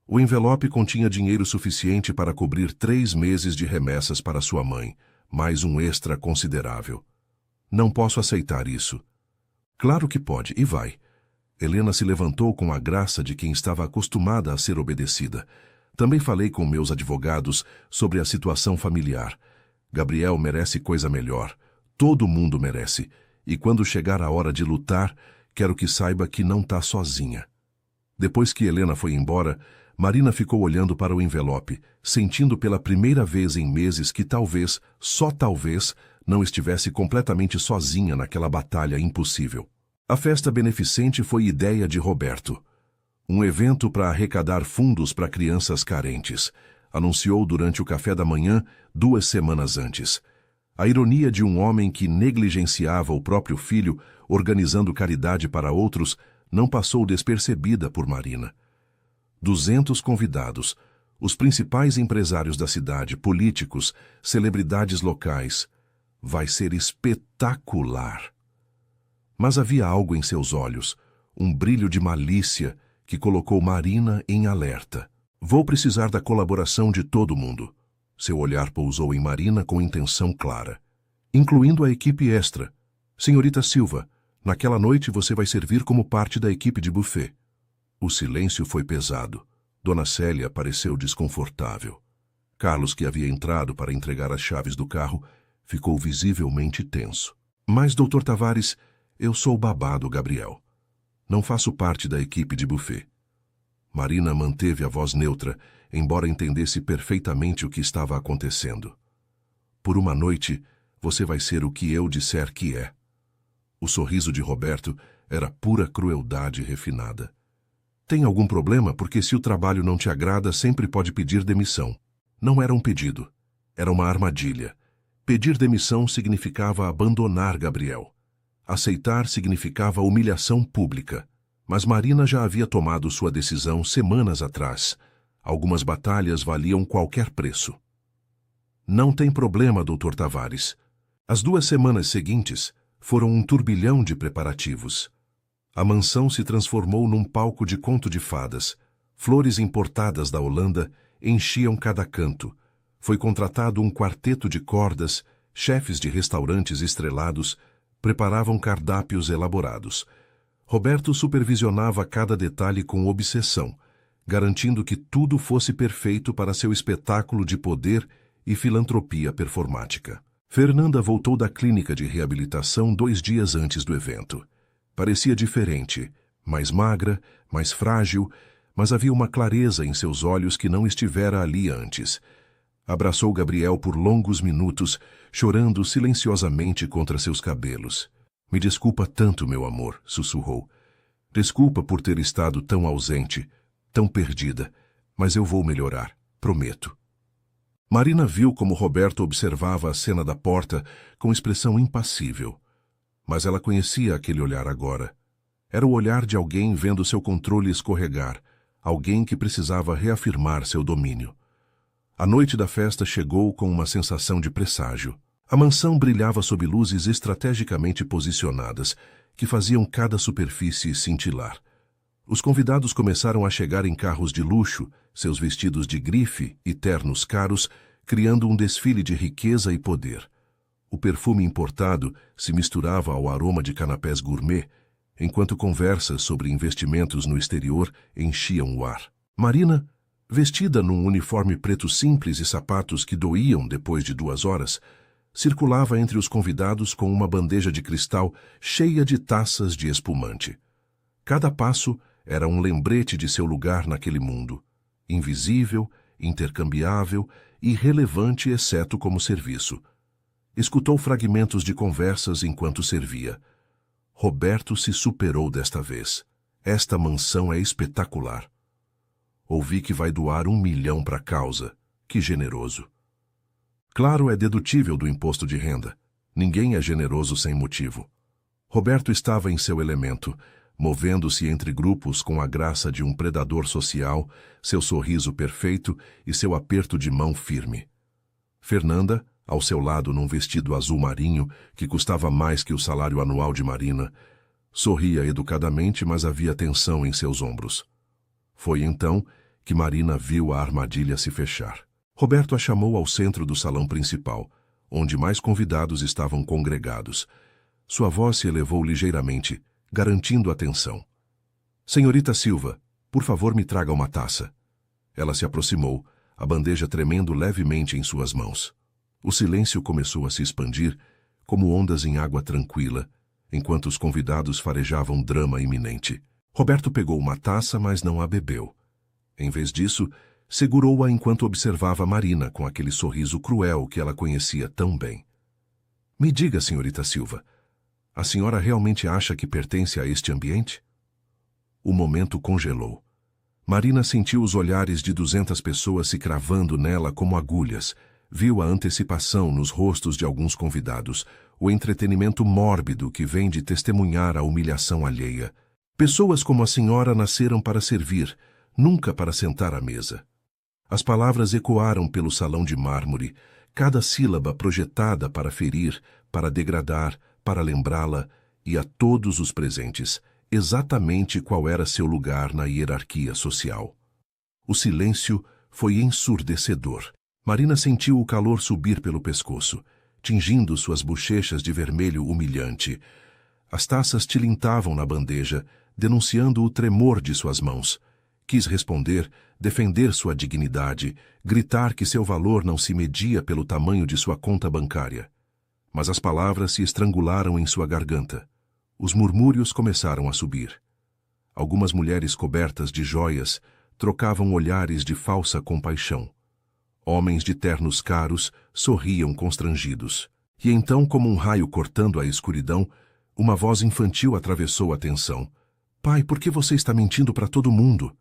O envelope continha dinheiro suficiente para cobrir 3 meses de remessas para sua mãe, mais um extra considerável. Não posso aceitar isso. Claro que pode, e vai. Helena se levantou com a graça de quem estava acostumada a ser obedecida. Também falei com meus advogados sobre a situação familiar. Gabriel merece coisa melhor. Todo mundo merece. E quando chegar a hora de lutar, quero que saiba que não está sozinha. Depois que Helena foi embora, Marina ficou olhando para o envelope, sentindo pela primeira vez em meses que talvez, só talvez, não estivesse completamente sozinha naquela batalha impossível. A festa beneficente foi ideia de Roberto. Um evento para arrecadar fundos para crianças carentes. Anunciou durante o café da manhã 2 semanas antes. A ironia de um homem que negligenciava o próprio filho, organizando caridade para outros, não passou despercebida por Marina. 200 convidados, os principais empresários da cidade, políticos, celebridades locais. Vai ser espetacular. Mas havia algo em seus olhos, um brilho de malícia que colocou Marina em alerta. Vou precisar da colaboração de todo mundo. Seu olhar pousou em Marina com intenção clara. Incluindo a equipe extra. Senhorita Silva, naquela noite você vai servir como parte da equipe de buffet. O silêncio foi pesado. Dona Célia pareceu desconfortável. Carlos, que havia entrado para entregar as chaves do carro, ficou visivelmente tenso. Mas, Dr. Tavares, eu sou o babá do Gabriel. Não faço parte da equipe de buffet. Marina manteve a voz neutra, embora entendesse perfeitamente o que estava acontecendo. Por uma noite, você vai ser o que eu disser que é. O sorriso de Roberto era pura crueldade refinada. Tem algum problema? Porque se o trabalho não te agrada, sempre pode pedir demissão. Não era um pedido. Era uma armadilha. Pedir demissão significava abandonar Gabriel. Aceitar significava humilhação pública. Mas Marina já havia tomado sua decisão semanas atrás. Algumas batalhas valiam qualquer preço. Não tem problema, Dr. Tavares. As 2 semanas seguintes foram um turbilhão de preparativos. A mansão se transformou num palco de conto de fadas. Flores importadas da Holanda enchiam cada canto. Foi contratado um quarteto de cordas, chefes de restaurantes estrelados preparavam cardápios elaborados. Roberto supervisionava cada detalhe com obsessão, garantindo que tudo fosse perfeito para seu espetáculo de poder e filantropia performática. Fernanda voltou da clínica de reabilitação 2 dias antes do evento. Parecia diferente, mais magra, mais frágil, mas havia uma clareza em seus olhos que não estivera ali antes. Abraçou Gabriel por longos minutos, chorando silenciosamente contra seus cabelos. Me desculpa tanto, meu amor, sussurrou. Desculpa por ter estado tão ausente, tão perdida, mas eu vou melhorar, prometo. Marina viu como Roberto observava a cena da porta com expressão impassível. Mas ela conhecia aquele olhar agora. Era o olhar de alguém vendo seu controle escorregar, alguém que precisava reafirmar seu domínio. A noite da festa chegou com uma sensação de presságio. A mansão brilhava sob luzes estrategicamente posicionadas, que faziam cada superfície cintilar. Os convidados começaram a chegar em carros de luxo, seus vestidos de grife e ternos caros, criando um desfile de riqueza e poder. O perfume importado se misturava ao aroma de canapés gourmet, enquanto conversas sobre investimentos no exterior enchiam o ar. Marina, Vestida num uniforme preto simples e sapatos que doíam depois de 2 horas, circulava entre os convidados com uma bandeja de cristal cheia de taças de espumante. Cada passo era um lembrete de seu lugar naquele mundo, invisível, intercambiável e irrelevante exceto como serviço. Escutou fragmentos de conversas enquanto servia. Roberto se superou desta vez. Esta mansão é espetacular. Ouvi que vai doar 1 milhão para a causa. Que generoso. Claro, é dedutível do imposto de renda. Ninguém é generoso sem motivo. Roberto estava em seu elemento, movendo-se entre grupos com a graça de um predador social, seu sorriso perfeito e seu aperto de mão firme. Fernanda, ao seu lado num vestido azul marinho, que custava mais que o salário anual de Marina, sorria educadamente, mas havia tensão em seus ombros. Foi então que Marina viu a armadilha se fechar. Roberto a chamou ao centro do salão principal, onde mais convidados estavam congregados. Sua voz se elevou ligeiramente, garantindo atenção. Senhorita Silva, por favor me traga uma taça. Ela se aproximou, a bandeja tremendo levemente em suas mãos. O silêncio começou a se expandir, como ondas em água tranquila, enquanto os convidados farejavam drama iminente. Roberto pegou uma taça, mas não a bebeu. Em vez disso, segurou-a enquanto observava Marina com aquele sorriso cruel que ela conhecia tão bem. Me diga, senhorita Silva, a senhora realmente acha que pertence a este ambiente? O momento congelou. Marina sentiu os olhares de 200 pessoas se cravando nela como agulhas. Viu a antecipação nos rostos de alguns convidados, o entretenimento mórbido que vem de testemunhar a humilhação alheia. Pessoas como a senhora nasceram para servir, nunca para sentar à mesa. As palavras ecoaram pelo salão de mármore, cada sílaba projetada para ferir, para degradar, para lembrá-la, e a todos os presentes, exatamente qual era seu lugar na hierarquia social. O silêncio foi ensurdecedor. Marina sentiu o calor subir pelo pescoço, tingindo suas bochechas de vermelho humilhante. As taças tilintavam na bandeja, denunciando o tremor de suas mãos. Quis responder, defender sua dignidade, gritar que seu valor não se media pelo tamanho de sua conta bancária. Mas as palavras se estrangularam em sua garganta. Os murmúrios começaram a subir. Algumas mulheres cobertas de joias trocavam olhares de falsa compaixão. Homens de ternos caros sorriam constrangidos. E então, como um raio cortando a escuridão, uma voz infantil atravessou a tensão. Pai, por que você está mentindo para todo mundo?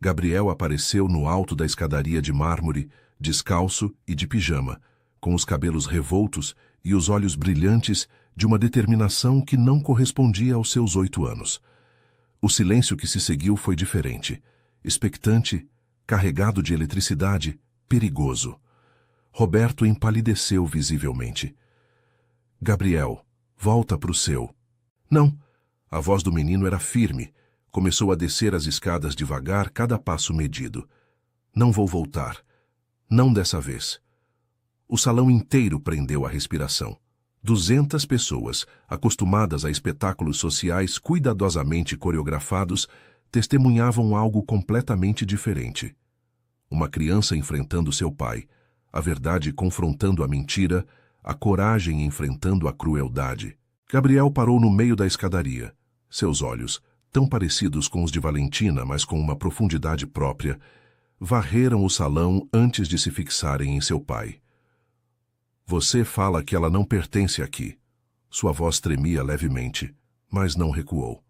Gabriel apareceu no alto da escadaria de mármore, descalço e de pijama, com os cabelos revoltos e os olhos brilhantes de uma determinação que não correspondia aos seus 8 anos. O silêncio que se seguiu foi diferente, expectante, carregado de eletricidade, perigoso. Roberto empalideceu visivelmente. Gabriel, volta para o seu. Não. A voz do menino era firme. Começou a descer as escadas devagar, cada passo medido. Não vou voltar. Não dessa vez. O salão inteiro prendeu a respiração. 200 pessoas, acostumadas a espetáculos sociais cuidadosamente coreografados, testemunhavam algo completamente diferente. Uma criança enfrentando seu pai, a verdade confrontando a mentira, a coragem enfrentando a crueldade. Gabriel parou no meio da escadaria. Seus olhos, tão parecidos com os de Valentina, mas com uma profundidade própria, varreram o salão antes de se fixarem em seu pai. Você fala que ela não pertence aqui. Sua voz tremia levemente, mas não recuou.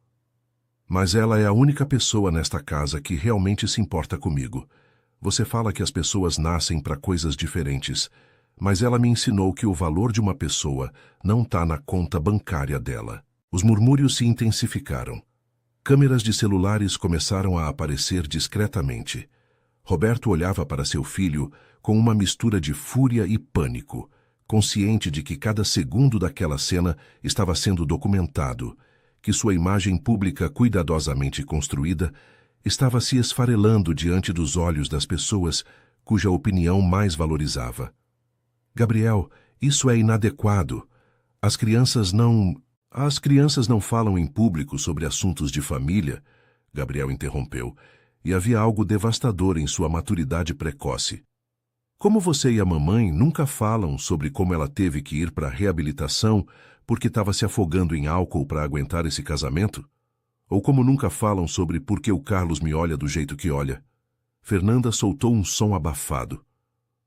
Mas ela é a única pessoa nesta casa que realmente se importa comigo. Você fala que as pessoas nascem para coisas diferentes, mas ela me ensinou que o valor de uma pessoa não está na conta bancária dela. Os murmúrios se intensificaram. Câmeras de celulares começaram a aparecer discretamente. Roberto olhava para seu filho com uma mistura de fúria e pânico, consciente de que cada segundo daquela cena estava sendo documentado, que sua imagem pública cuidadosamente construída estava se esfarelando diante dos olhos das pessoas cuja opinião mais valorizava. Gabriel, isso é inadequado. As crianças não falam em público sobre assuntos de família, Gabriel interrompeu. e havia algo devastador em sua maturidade precoce. Como você e a mamãe nunca falam sobre como ela teve que ir para a reabilitação porque estava se afogando em álcool para aguentar esse casamento? Ou como nunca falam sobre por que o Carlos me olha do jeito que olha? Fernanda soltou um som abafado.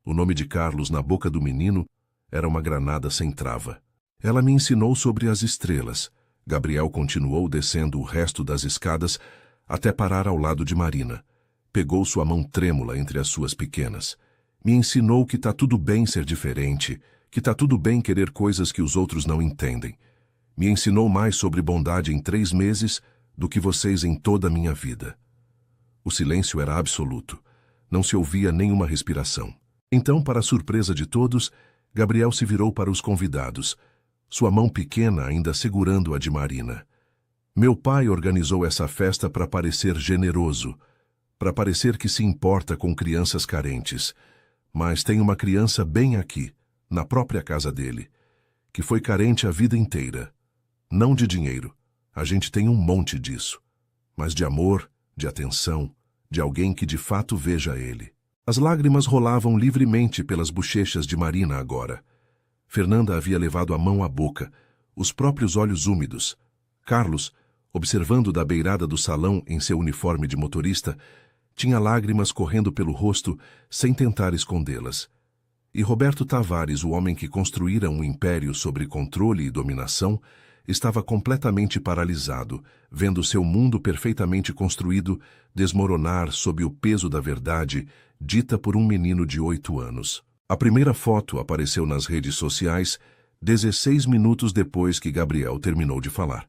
O nome de Carlos na boca do menino era uma granada sem trava. Ela me ensinou sobre as estrelas. Gabriel continuou descendo o resto das escadas até parar ao lado de Marina. Pegou sua mão trêmula entre as suas pequenas. Me ensinou que tá tudo bem ser diferente, que tá tudo bem querer coisas que os outros não entendem. Me ensinou mais sobre bondade em 3 meses do que vocês em toda a minha vida. O silêncio era absoluto. Não se ouvia nenhuma respiração. Então, para a surpresa de todos, Gabriel se virou para os convidados, sua mão pequena ainda segurando a de Marina. Meu pai organizou essa festa para parecer generoso, para parecer que se importa com crianças carentes. Mas tem uma criança bem aqui, na própria casa dele, que foi carente a vida inteira. Não de dinheiro, a gente tem um monte disso, mas de amor, de atenção, de alguém que de fato veja ele. As lágrimas rolavam livremente pelas bochechas de Marina agora. Fernanda havia levado a mão à boca, os próprios olhos úmidos. Carlos, observando da beirada do salão em seu uniforme de motorista, tinha lágrimas correndo pelo rosto sem tentar escondê-las. E Roberto Tavares, o homem que construíra um império sobre controle e dominação, estava completamente paralisado, vendo seu mundo perfeitamente construído desmoronar sob o peso da verdade dita por um menino de 8 anos. A primeira foto apareceu nas redes sociais 16 minutos depois que Gabriel terminou de falar.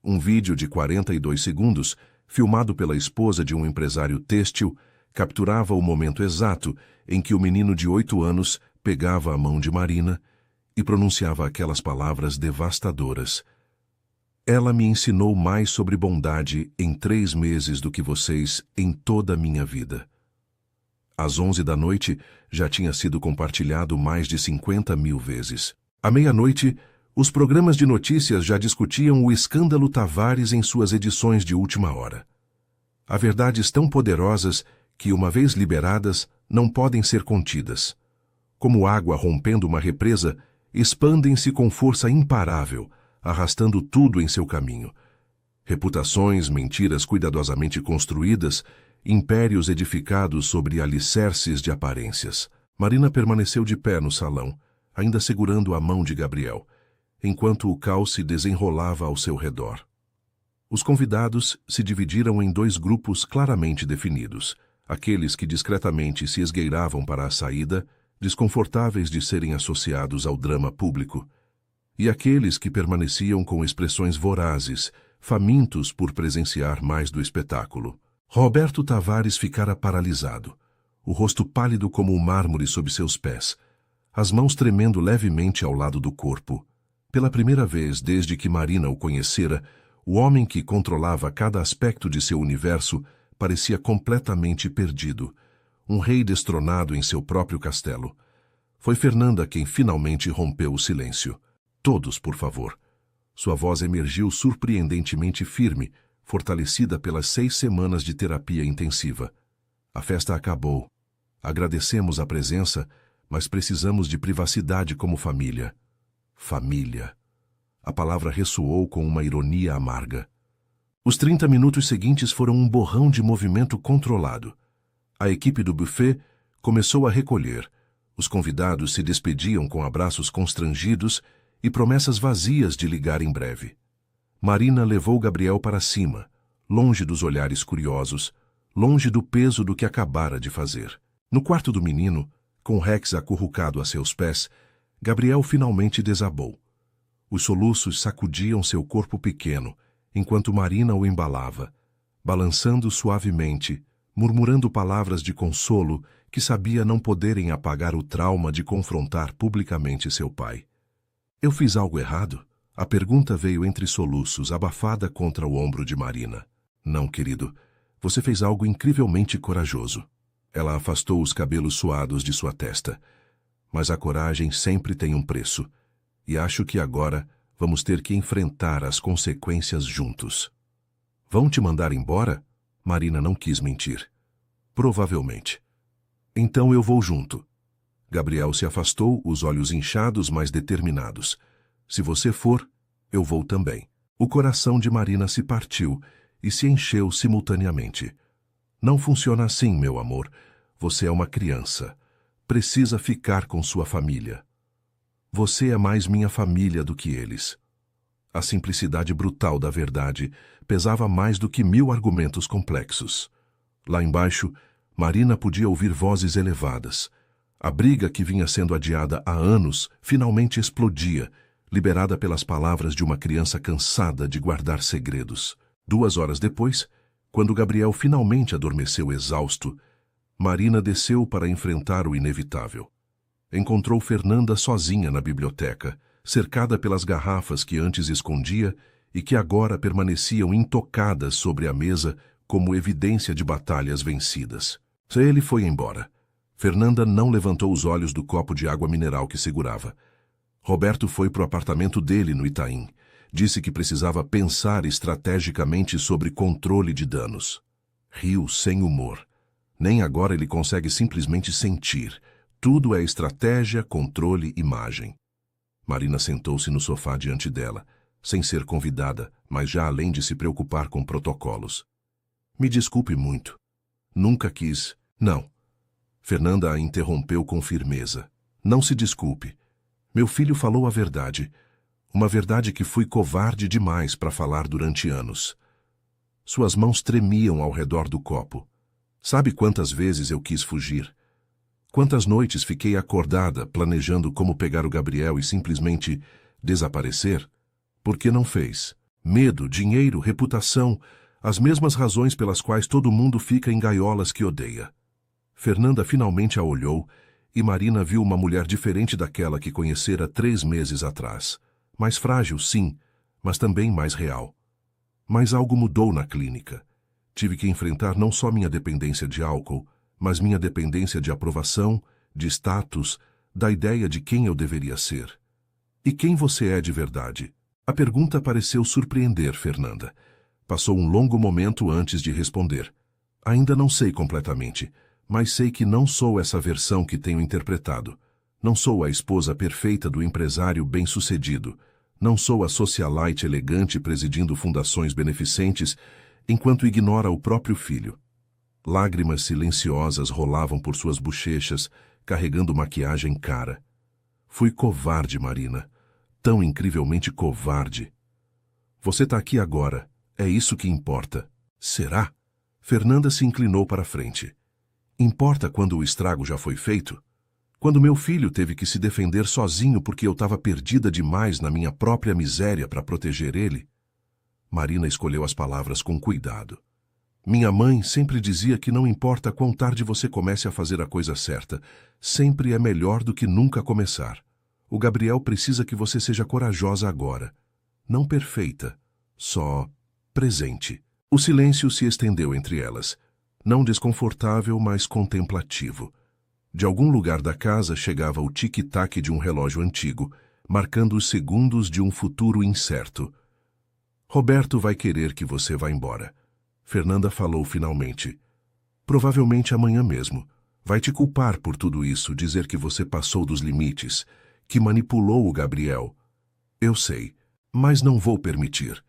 Um vídeo de 42 segundos, filmado pela esposa de um empresário têxtil, capturava o momento exato em que o menino de 8 anos pegava a mão de Marina e pronunciava aquelas palavras devastadoras. Ela me ensinou mais sobre bondade em 3 meses do que vocês em toda a minha vida. Às 11 da noite, já tinha sido compartilhado mais de 50 mil vezes. À meia-noite, os programas de notícias já discutiam o escândalo Tavares em suas edições de última hora. Há verdades tão poderosas que, uma vez liberadas, não podem ser contidas. Como água rompendo uma represa, expandem-se com força imparável, arrastando tudo em seu caminho. Reputações, mentiras cuidadosamente construídas, impérios edificados sobre alicerces de aparências. Marina permaneceu de pé no salão, ainda segurando a mão de Gabriel, enquanto o caos se desenrolava ao seu redor. Os convidados se dividiram em 2 grupos claramente definidos, aqueles que discretamente se esgueiravam para a saída, desconfortáveis de serem associados ao drama público, e aqueles que permaneciam com expressões vorazes, famintos por presenciar mais do espetáculo. Roberto Tavares ficara paralisado, o rosto pálido como o mármore sob seus pés, as mãos tremendo levemente ao lado do corpo. Pela primeira vez desde que Marina o conhecera, o homem que controlava cada aspecto de seu universo parecia completamente perdido, um rei destronado em seu próprio castelo. Foi Fernanda quem finalmente rompeu o silêncio. Todos, por favor. Sua voz emergiu surpreendentemente firme, fortalecida pelas 6 semanas de terapia intensiva. A festa acabou. Agradecemos a presença, mas precisamos de privacidade como família. Família. A palavra ressoou com uma ironia amarga. Os 30 minutos seguintes foram um borrão de movimento controlado. A equipe do buffet começou a recolher. Os convidados se despediam com abraços constrangidos e promessas vazias de ligar em breve. Marina levou Gabriel para cima, longe dos olhares curiosos, longe do peso do que acabara de fazer. No quarto do menino, com Rex acurrucado a seus pés, Gabriel finalmente desabou. Os soluços sacudiam seu corpo pequeno, enquanto Marina o embalava, balançando suavemente, murmurando palavras de consolo que sabia não poderem apagar o trauma de confrontar publicamente seu pai. Eu fiz algo errado? A pergunta veio entre soluços, abafada contra o ombro de Marina. Não, querido. Você fez algo incrivelmente corajoso. Ela afastou os cabelos suados de sua testa. Mas a coragem sempre tem um preço. E acho que agora vamos ter que enfrentar as consequências juntos. Vão te mandar embora? Marina não quis mentir. Provavelmente. Então eu vou junto. Gabriel se afastou, os olhos inchados, mas determinados. Se você for, eu vou também. O coração de Marina se partiu e se encheu simultaneamente. Não funciona assim, meu amor. Você é uma criança. Precisa ficar com sua família. Você é mais minha família do que eles. A simplicidade brutal da verdade pesava mais do que 1000 argumentos complexos. Lá embaixo, Marina podia ouvir vozes elevadas. A briga que vinha sendo adiada há anos finalmente explodia, liberada pelas palavras de uma criança cansada de guardar segredos. 2 horas depois, quando Gabriel finalmente adormeceu exausto, Marina desceu para enfrentar o inevitável. Encontrou Fernanda sozinha na biblioteca, cercada pelas garrafas que antes escondia e que agora permaneciam intocadas sobre a mesa como evidência de batalhas vencidas. Ele foi embora. Fernanda não levantou os olhos do copo de água mineral que segurava. Roberto foi para o apartamento dele no Itaim. Disse que precisava pensar estrategicamente sobre controle de danos. Riu sem humor. Nem agora ele consegue simplesmente sentir. Tudo é estratégia, controle, imagem. Marina sentou-se no sofá diante dela, sem ser convidada, mas já além de se preocupar com protocolos. Me desculpe muito. Nunca quis. Não. Fernanda a interrompeu com firmeza. Não se desculpe. Meu filho falou a verdade. Uma verdade que fui covarde demais para falar durante anos. Suas mãos tremiam ao redor do copo. Sabe quantas vezes eu quis fugir? Quantas noites fiquei acordada planejando como pegar o Gabriel e simplesmente desaparecer? Por que não fez? Medo, dinheiro, reputação, as mesmas razões pelas quais todo mundo fica em gaiolas que odeia. Fernanda finalmente a olhou e Marina viu uma mulher diferente daquela que conhecera 3 meses atrás. Mais frágil, sim, mas também mais real. Mas algo mudou na clínica. Tive que enfrentar não só minha dependência de álcool, mas minha dependência de aprovação, de status, da ideia de quem eu deveria ser. E quem você é de verdade? A pergunta pareceu surpreender Fernanda. Passou um longo momento antes de responder. Ainda não sei completamente, mas sei que não sou essa versão que tenho interpretado. Não sou a esposa perfeita do empresário bem-sucedido. Não sou a socialite elegante presidindo fundações beneficentes, enquanto ignora o próprio filho. Lágrimas silenciosas rolavam por suas bochechas, carregando maquiagem cara. Fui covarde, Marina. Tão incrivelmente covarde. Você está aqui agora. É isso que importa. Será? Fernanda se inclinou para a frente. Importa quando o estrago já foi feito? Quando meu filho teve que se defender sozinho porque eu estava perdida demais na minha própria miséria para proteger ele? Marina escolheu as palavras com cuidado. Minha mãe sempre dizia que não importa quão tarde você comece a fazer a coisa certa, sempre é melhor do que nunca começar. O Gabriel precisa que você seja corajosa agora. Não perfeita, só presente. O silêncio se estendeu entre elas. Não desconfortável, mas contemplativo. De algum lugar da casa chegava o tic-tac de um relógio antigo, marcando os segundos de um futuro incerto. Roberto vai querer que você vá embora. Fernanda falou finalmente. Provavelmente amanhã mesmo. Vai te culpar por tudo isso, dizer que você passou dos limites, que manipulou o Gabriel. Eu sei, mas não vou permitir.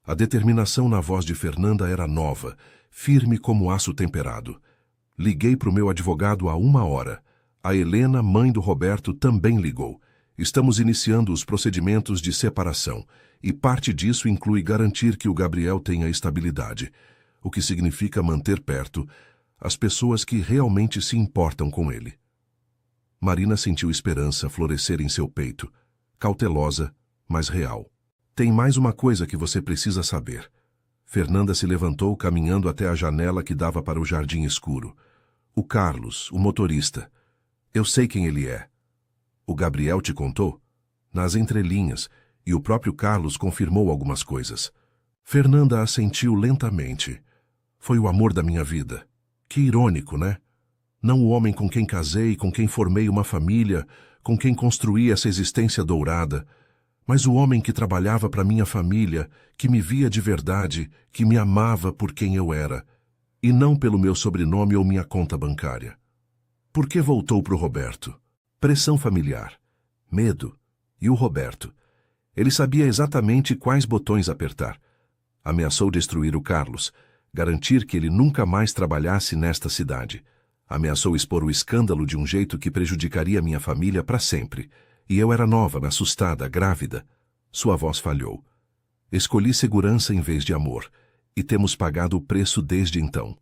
A determinação na voz de Fernanda era nova, firme como aço temperado. Liguei para o meu advogado há 1 hora. A Helena, mãe do Roberto, também ligou. Estamos iniciando os procedimentos de separação, e parte disso inclui garantir que o Gabriel tenha estabilidade, o que significa manter perto as pessoas que realmente se importam com ele. Marina sentiu esperança florescer em seu peito, cautelosa, mas real. Tem mais uma coisa que você precisa saber. Fernanda se levantou caminhando até a janela que dava para o jardim escuro. O Carlos, o motorista. Eu sei quem ele é. O Gabriel te contou? Nas entrelinhas, e o próprio Carlos confirmou algumas coisas. Fernanda assentiu lentamente. Foi o amor da minha vida. Que irônico, né? Não o homem com quem casei, com quem formei uma família, com quem construí essa existência dourada, mas o homem que trabalhava para minha família, que me via de verdade, que me amava por quem eu era. e não pelo meu sobrenome ou minha conta bancária. Por que voltou para o Roberto? Pressão familiar, medo e o Roberto. Ele sabia exatamente quais botões apertar. Ameaçou destruir o Carlos, garantir que ele nunca mais trabalhasse nesta cidade. Ameaçou expor o escândalo de um jeito que prejudicaria minha família para sempre. E eu era nova, assustada, grávida. Sua voz falhou. Escolhi segurança em vez de amor, e temos pagado o preço desde então.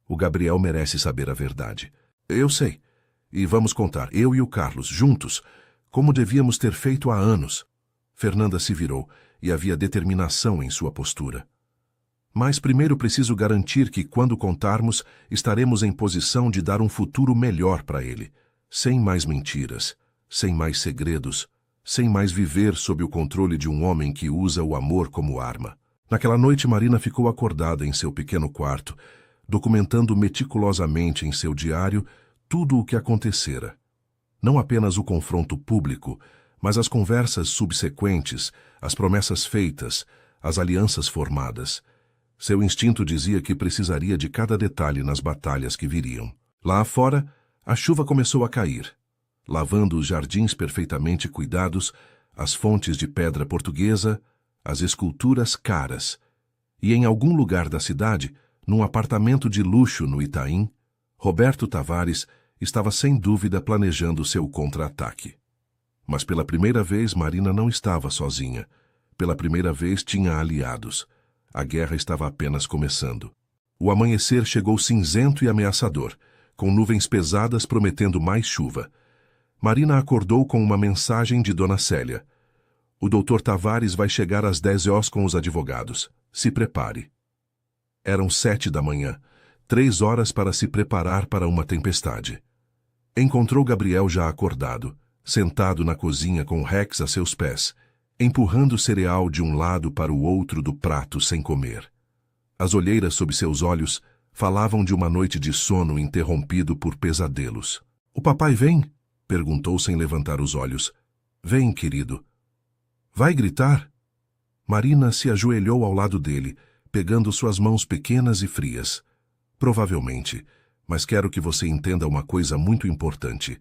O Gabriel merece saber a verdade. Eu sei. E vamos contar, eu e o Carlos, juntos, como devíamos ter feito há anos. Fernanda se virou, e havia determinação em sua postura. Mas primeiro preciso garantir que, quando contarmos, estaremos em posição de dar um futuro melhor para ele, sem mais mentiras, sem mais segredos, sem mais viver sob o controle de um homem que usa o amor como arma. Naquela noite, Marina ficou acordada em seu pequeno quarto, documentando meticulosamente em seu diário tudo o que acontecera. Não apenas o confronto público, mas as conversas subsequentes, as promessas feitas, as alianças formadas. Seu instinto dizia que precisaria de cada detalhe nas batalhas que viriam. Lá fora, a chuva começou a cair, lavando os jardins perfeitamente cuidados, as fontes de pedra portuguesa, as esculturas caras. E em algum lugar da cidade, num apartamento de luxo no Itaim, Roberto Tavares estava sem dúvida planejando seu contra-ataque. Mas pela primeira vez Marina não estava sozinha. Pela primeira vez tinha aliados. A guerra estava apenas começando. O amanhecer chegou cinzento e ameaçador, com nuvens pesadas prometendo mais chuva. Marina acordou com uma mensagem de Dona Célia. O Dr. Tavares vai chegar às 10 horas com os advogados. Se prepare. Eram 7 da manhã, 3 horas para se preparar para uma tempestade. Encontrou Gabriel já acordado, sentado na cozinha com Rex a seus pés, empurrando cereal de um lado para o outro do prato sem comer. As olheiras sob seus olhos falavam de uma noite de sono interrompido por pesadelos. "O papai vem?" perguntou sem levantar os olhos. "Vem, querido." "Vai gritar?" Marina se ajoelhou ao lado dele, pegando suas mãos pequenas e frias. "Provavelmente, mas quero que você entenda uma coisa muito importante.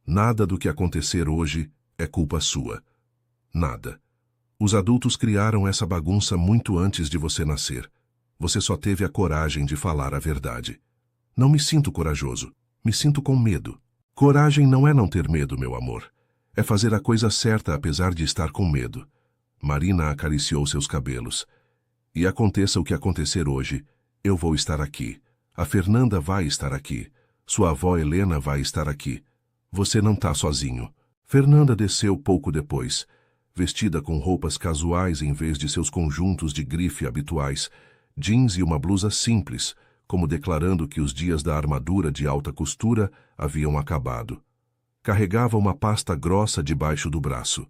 Nada do que acontecer hoje é culpa sua. Nada. Os adultos criaram essa bagunça muito antes de você nascer. Você só teve a coragem de falar a verdade. Não me sinto corajoso. Me sinto com medo. Coragem não é não ter medo, meu amor. É fazer a coisa certa apesar de estar com medo." Marina acariciou seus cabelos. "E aconteça o que acontecer hoje, eu vou estar aqui. A Fernanda vai estar aqui. Sua avó Helena vai estar aqui. Você não está sozinho." Fernanda desceu pouco depois, vestida com roupas casuais em vez de seus conjuntos de grife habituais, jeans e uma blusa simples, como declarando que os dias da armadura de alta costura haviam acabado. Carregava uma pasta grossa debaixo do braço.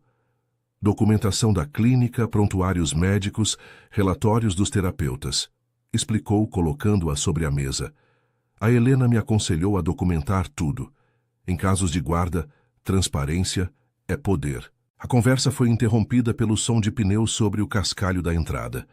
Documentação da clínica, prontuários médicos, relatórios dos terapeutas. Explicou, colocando-a sobre a mesa. "A Helena me aconselhou a documentar tudo. Em casos de guarda, transparência é poder." A conversa foi interrompida pelo som de pneus sobre o cascalho da entrada.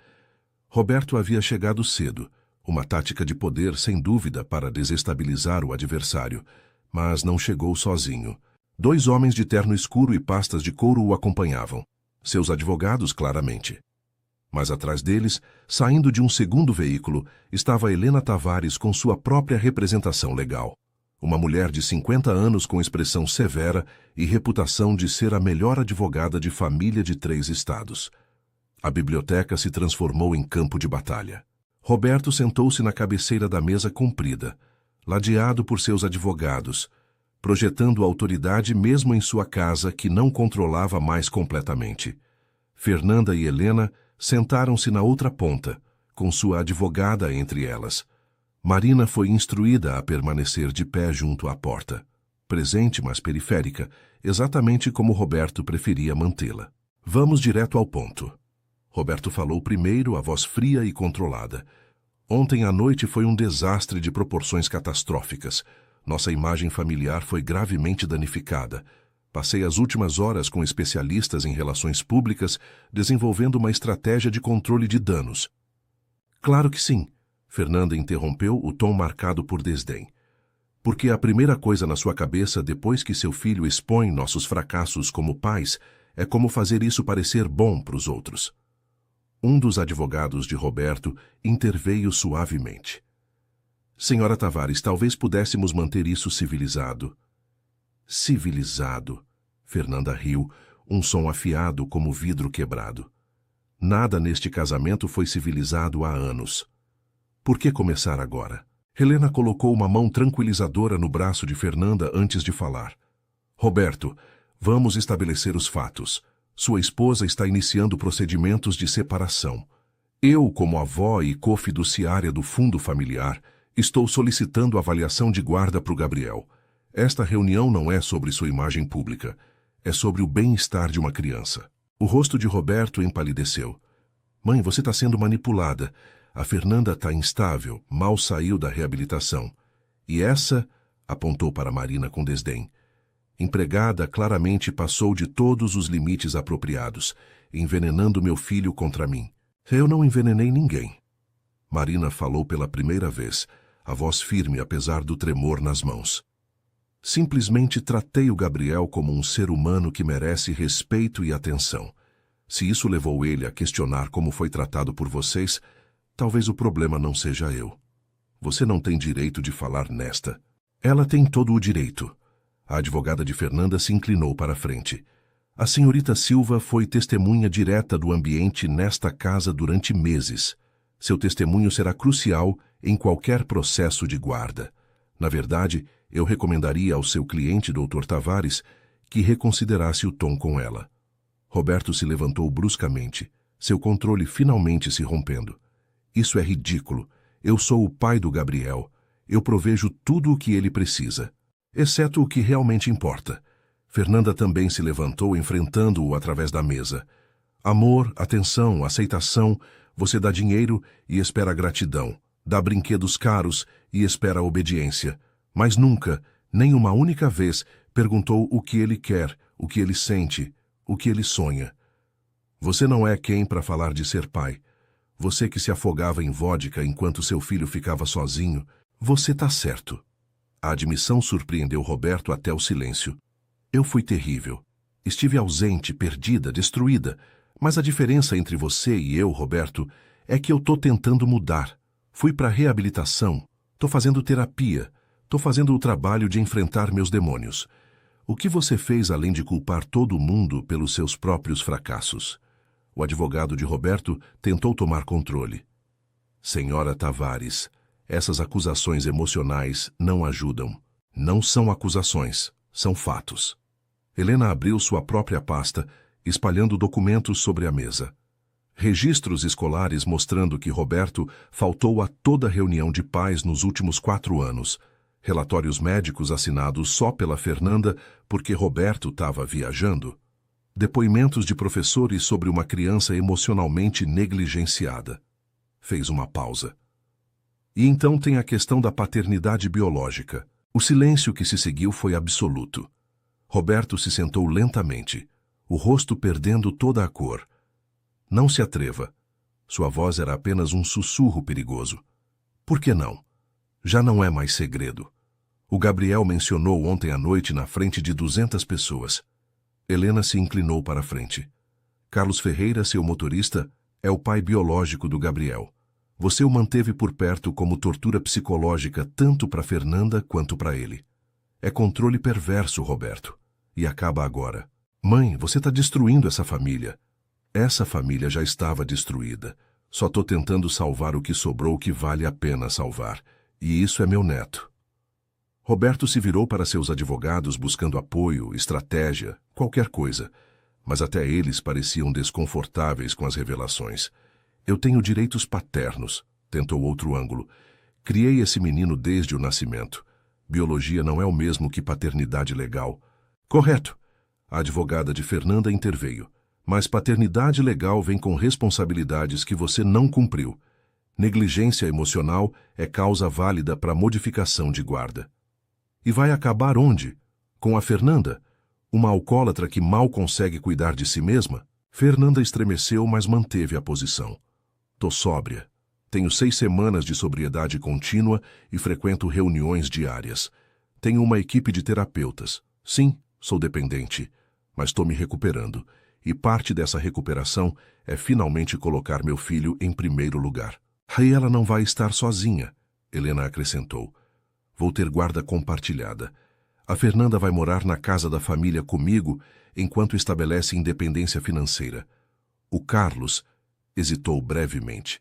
Roberto havia chegado cedo, uma tática de poder sem dúvida para desestabilizar o adversário, mas não chegou sozinho. 2 homens de terno escuro e pastas de couro o acompanhavam. Seus advogados, claramente. Mas atrás deles, saindo de um segundo veículo, estava Helena Tavares com sua própria representação legal. Uma mulher de 50 anos com expressão severa e reputação de ser a melhor advogada de família de 3 estados. A biblioteca se transformou em campo de batalha. Roberto sentou-se na cabeceira da mesa comprida, ladeado por seus advogados, projetando autoridade mesmo em sua casa que não controlava mais completamente. Fernanda e Helena sentaram-se na outra ponta, com sua advogada entre elas. Marina foi instruída a permanecer de pé junto à porta, presente mas periférica, exatamente como Roberto preferia mantê-la. "Vamos direto ao ponto." Roberto falou primeiro, a voz fria e controlada. "Ontem à noite foi um desastre de proporções catastróficas. Nossa imagem familiar foi gravemente danificada. Passei as últimas horas com especialistas em relações públicas desenvolvendo uma estratégia de controle de danos." "Claro que sim." Fernanda interrompeu, o tom marcado por desdém. Porque a primeira coisa na sua cabeça depois que seu filho expõe nossos fracassos como pais é como fazer isso parecer bom para os outros. Um dos advogados de Roberto interveio suavemente. Senhora Tavares, talvez pudéssemos manter isso civilizado. Civilizado. Fernanda riu, um som afiado como vidro quebrado. Nada neste casamento foi civilizado há anos. Por que começar agora? Helena colocou uma mão tranquilizadora no braço de Fernanda antes de falar. Roberto, vamos estabelecer os fatos. Sua esposa está iniciando procedimentos de separação. Eu, como avó e co-fiduciária do fundo familiar, estou solicitando avaliação de guarda para o Gabriel. Esta reunião não é sobre sua imagem pública. É sobre o bem-estar de uma criança. O rosto de Roberto empalideceu. Mãe, você está sendo manipulada. A Fernanda está instável, mal saiu da reabilitação. E essa, apontou para Marina com desdém. Empregada claramente passou de todos os limites apropriados, envenenando meu filho contra mim. Eu não envenenei ninguém. Marina falou pela primeira vez, a voz firme apesar do tremor nas mãos. Simplesmente tratei o Gabriel como um ser humano que merece respeito e atenção. Se isso levou ele a questionar como foi tratado por vocês, talvez o problema não seja eu. Você não tem direito de falar nesta. Ela tem todo o direito. A advogada de Fernanda se inclinou para a frente. A senhorita Silva foi testemunha direta do ambiente nesta casa durante meses. Seu testemunho será crucial em qualquer processo de guarda. Na verdade, eu recomendaria ao seu cliente, Dr. Tavares, que reconsiderasse o tom com ela. Roberto se levantou bruscamente, seu controle finalmente se rompendo. Isso é ridículo. Eu sou o pai do Gabriel. Eu provejo tudo o que ele precisa, exceto o que realmente importa. Fernanda também se levantou, enfrentando-o através da mesa. Amor, atenção, aceitação, você dá dinheiro e espera gratidão. Dá brinquedos caros e espera obediência. Mas nunca, nem uma única vez, perguntou o que ele quer, o que ele sente, o que ele sonha. Você não é quem para falar de ser pai. Você que se afogava em vodka enquanto seu filho ficava sozinho, você tá certo. A admissão surpreendeu Roberto até o silêncio. Eu fui terrível. Estive ausente, perdida, destruída. Mas a diferença entre você e eu, Roberto, é que eu tô tentando mudar. Fui para reabilitação. Tô fazendo terapia. Tô fazendo o trabalho de enfrentar meus demônios. O que você fez além de culpar todo mundo pelos seus próprios fracassos? O advogado de Roberto tentou tomar controle. Senhora Tavares, essas acusações emocionais não ajudam. Não são acusações, são fatos. Helena abriu sua própria pasta, espalhando documentos sobre a mesa. Registros escolares mostrando que Roberto faltou a toda reunião de pais nos últimos 4 anos. Relatórios médicos assinados só pela Fernanda porque Roberto estava viajando. Depoimentos de professores sobre uma criança emocionalmente negligenciada. Fez uma pausa. E então tem a questão da paternidade biológica. O silêncio que se seguiu foi absoluto. Roberto se sentou lentamente, o rosto perdendo toda a cor. Não se atreva. Sua voz era apenas um sussurro perigoso. Por que não? Já não é mais segredo. O Gabriel mencionou ontem à noite na frente de 200 pessoas. Helena se inclinou para a frente. Carlos Ferreira, seu motorista, é o pai biológico do Gabriel. Você o manteve por perto como tortura psicológica tanto para Fernanda quanto para ele. É controle perverso, Roberto. E acaba agora. Mãe, você está destruindo essa família. Essa família já estava destruída. Só estou tentando salvar o que sobrou que vale a pena salvar. E isso é meu neto. Roberto se virou para seus advogados buscando apoio, estratégia, qualquer coisa. Mas até eles pareciam desconfortáveis com as revelações. Eu tenho direitos paternos, tentou outro ângulo. Criei esse menino desde o nascimento. Biologia não é o mesmo que paternidade legal. Correto. A advogada de Fernanda interveio. Mas paternidade legal vem com responsabilidades que você não cumpriu. Negligência emocional é causa válida para modificação de guarda. E vai acabar onde? Com a Fernanda? Uma alcoólatra que mal consegue cuidar de si mesma? Fernanda estremeceu, mas manteve a posição. Tô sóbria. Tenho 6 semanas de sobriedade contínua e frequento reuniões diárias. Tenho uma equipe de terapeutas. Sim, sou dependente, mas estou me recuperando. E parte dessa recuperação é finalmente colocar meu filho em primeiro lugar. Aí ela não vai estar sozinha, Helena acrescentou. Vou ter guarda compartilhada. A Fernanda vai morar na casa da família comigo enquanto estabelece independência financeira. O Carlos hesitou brevemente.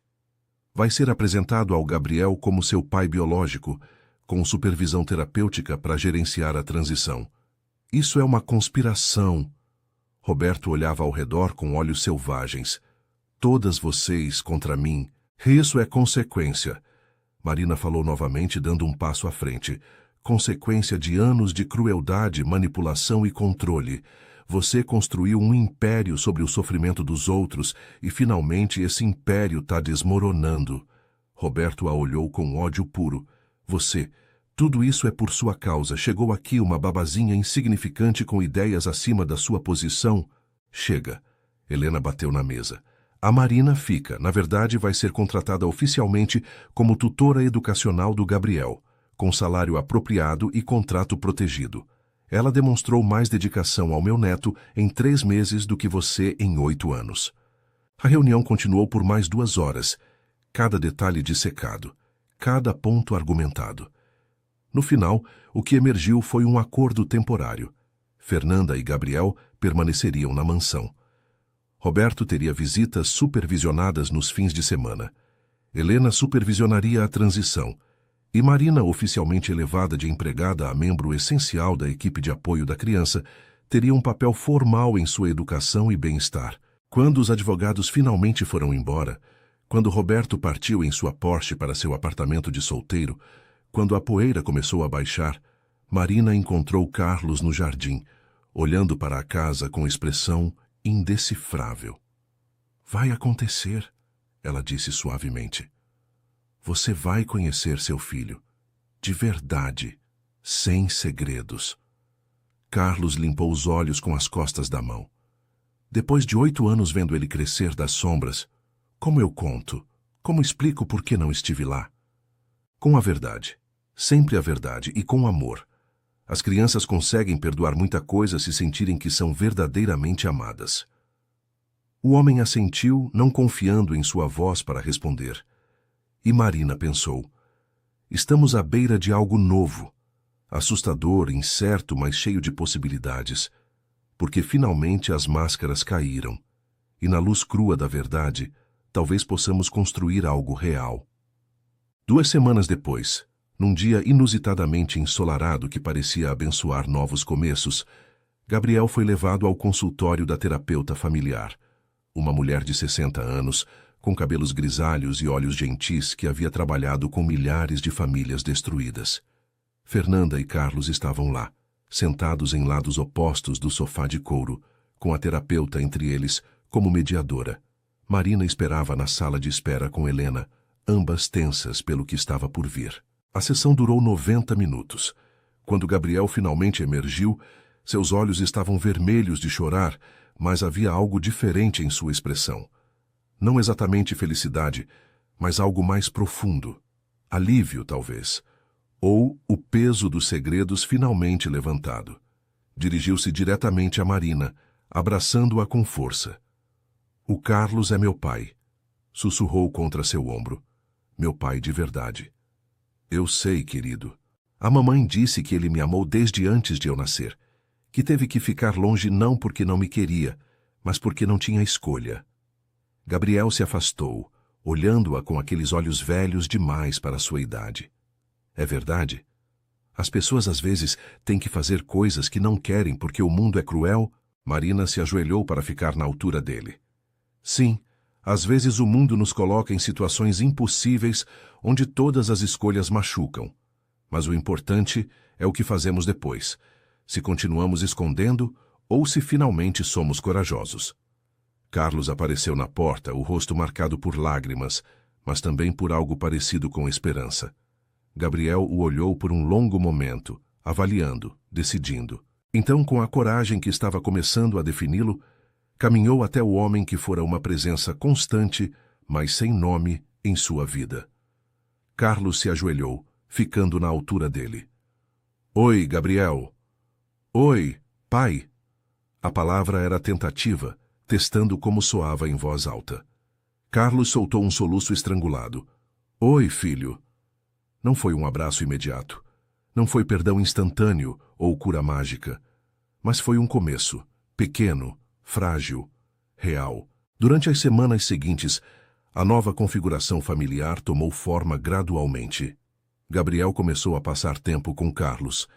Vai ser apresentado ao Gabriel como seu pai biológico, com supervisão terapêutica para gerenciar a transição. Isso é uma conspiração. Roberto olhava ao redor com olhos selvagens. Todas vocês contra mim. Isso é consequência. Marina falou novamente, dando um passo à frente. Consequência de anos de crueldade, manipulação e controle. Você construiu um império sobre o sofrimento dos outros e, finalmente, esse império está desmoronando. Roberto a olhou com ódio puro. Você, tudo isso é por sua causa. Chegou aqui uma babazinha insignificante com ideias acima da sua posição. Chega. Helena bateu na mesa. A Marina fica. Na verdade, vai ser contratada oficialmente como tutora educacional do Gabriel, com salário apropriado e contrato protegido. Ela demonstrou mais dedicação ao meu neto em 3 meses do que você em 8 anos. A reunião continuou por mais 2 horas, cada detalhe dissecado, cada ponto argumentado. No final, o que emergiu foi um acordo temporário. Fernanda e Gabriel permaneceriam na mansão. Roberto teria visitas supervisionadas nos fins de semana. Helena supervisionaria a transição. E Marina, oficialmente elevada de empregada a membro essencial da equipe de apoio da criança, teria um papel formal em sua educação e bem-estar. Quando os advogados finalmente foram embora, quando Roberto partiu em sua Porsche para seu apartamento de solteiro, quando a poeira começou a baixar, Marina encontrou Carlos no jardim, olhando para a casa com expressão indecifrável. Vai acontecer, ela disse suavemente. Você vai conhecer seu filho, de verdade, sem segredos. Carlos limpou os olhos com as costas da mão. Depois de 8 anos vendo ele crescer das sombras, como eu conto? Como explico por que não estive lá? Com a verdade, sempre a verdade e com amor. As crianças conseguem perdoar muita coisa se sentirem que são verdadeiramente amadas. O homem assentiu, não confiando em sua voz para responder. E Marina pensou, estamos à beira de algo novo, assustador, incerto, mas cheio de possibilidades, porque finalmente as máscaras caíram, e na luz crua da verdade, talvez possamos construir algo real. 2 semanas depois, num dia inusitadamente ensolarado que parecia abençoar novos começos, Gabriel foi levado ao consultório da terapeuta familiar, uma mulher de 60 anos, com cabelos grisalhos e olhos gentis que havia trabalhado com milhares de famílias destruídas. Fernanda e Carlos estavam lá, sentados em lados opostos do sofá de couro, com a terapeuta entre eles como mediadora. Marina esperava na sala de espera com Helena, ambas tensas pelo que estava por vir. A sessão durou 90 minutos. Quando Gabriel finalmente emergiu, seus olhos estavam vermelhos de chorar, mas havia algo diferente em sua expressão. Não exatamente felicidade, mas algo mais profundo. Alívio, talvez. Ou o peso dos segredos finalmente levantado. Dirigiu-se diretamente a Marina, abraçando-a com força. O Carlos é meu pai, sussurrou contra seu ombro. Meu pai de verdade. Eu sei, querido. A mamãe disse que ele me amou desde antes de eu nascer, que teve que ficar longe não porque não me queria, mas porque não tinha escolha. Gabriel se afastou, olhando-a com aqueles olhos velhos demais para sua idade. É verdade? As pessoas às vezes têm que fazer coisas que não querem porque o mundo é cruel. Marina se ajoelhou para ficar na altura dele. Sim, às vezes o mundo nos coloca em situações impossíveis onde todas as escolhas machucam. Mas o importante é o que fazemos depois, se continuamos escondendo ou se finalmente somos corajosos. Carlos apareceu na porta, o rosto marcado por lágrimas, mas também por algo parecido com esperança. Gabriel o olhou por um longo momento, avaliando, decidindo. Então, com a coragem que estava começando a defini-lo, caminhou até o homem que fora uma presença constante, mas sem nome em sua vida. Carlos se ajoelhou, ficando na altura dele. Oi, Gabriel. Oi, pai. A palavra era tentativa, testando como soava em voz alta. Carlos soltou um soluço estrangulado. Oi, filho. Não foi um abraço imediato. Não foi perdão instantâneo ou cura mágica. Mas foi um começo, pequeno, frágil, real. Durante as semanas seguintes, a nova configuração familiar tomou forma gradualmente. Gabriel começou a passar tempo com Carlos.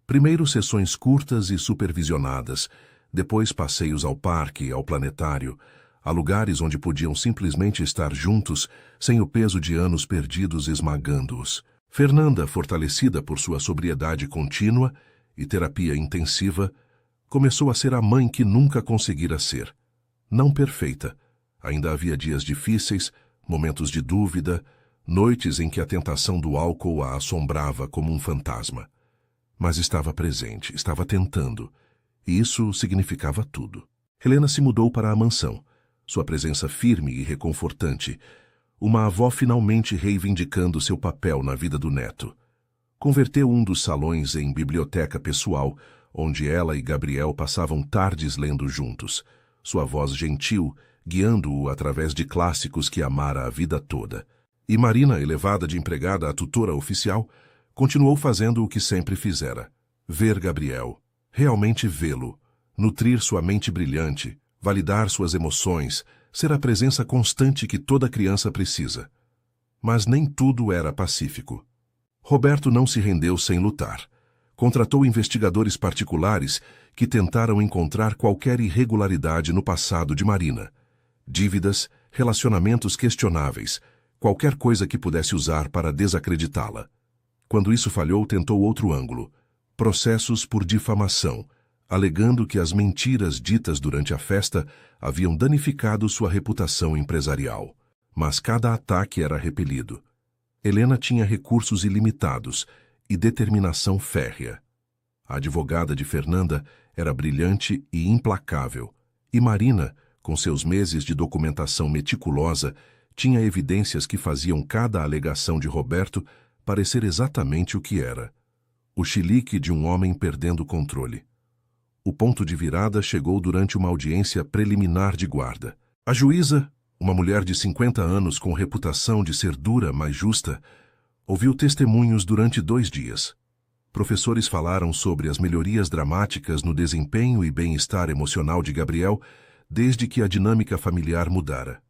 Primeiro sessões curtas e supervisionadas, depois passeios ao parque, ao planetário, a lugares onde podiam simplesmente estar juntos, sem o peso de anos perdidos esmagando-os. Fernanda, fortalecida por sua sobriedade contínua e terapia intensiva, começou a ser a mãe que nunca conseguira ser. Não perfeita. Ainda havia dias difíceis, momentos de dúvida, noites em que a tentação do álcool a assombrava como um fantasma. Mas estava presente, estava tentando, e isso significava tudo. Helena se mudou para a mansão, sua presença firme e reconfortante, uma avó finalmente reivindicando seu papel na vida do neto. Converteu um dos salões em biblioteca pessoal, onde ela e Gabriel passavam tardes lendo juntos, sua voz gentil, guiando-o através de clássicos que amara a vida toda. E Marina, elevada de empregada a tutora oficial, continuou fazendo o que sempre fizera: ver Gabriel, realmente vê-lo, nutrir sua mente brilhante, validar suas emoções, ser a presença constante que toda criança precisa. Mas nem tudo era pacífico. Roberto não se rendeu sem lutar. Contratou investigadores particulares que tentaram encontrar qualquer irregularidade no passado de Marina. Dívidas, relacionamentos questionáveis, qualquer coisa que pudesse usar para desacreditá-la. Quando isso falhou, tentou outro ângulo: processos por difamação, alegando que as mentiras ditas durante a festa haviam danificado sua reputação empresarial. Mas cada ataque era repelido. Helena tinha recursos ilimitados e determinação férrea. A advogada de Fernanda era brilhante e implacável, e Marina, com seus meses de documentação meticulosa, tinha evidências que faziam cada alegação de Roberto parecer exatamente o que era: o chilique de um homem perdendo o controle. O ponto de virada chegou durante uma audiência preliminar de guarda. A juíza, uma mulher de 50 anos com reputação de ser dura, mas justa, ouviu testemunhos durante 2 dias. Professores falaram sobre as melhorias dramáticas no desempenho e bem-estar emocional de Gabriel desde que a dinâmica familiar mudara.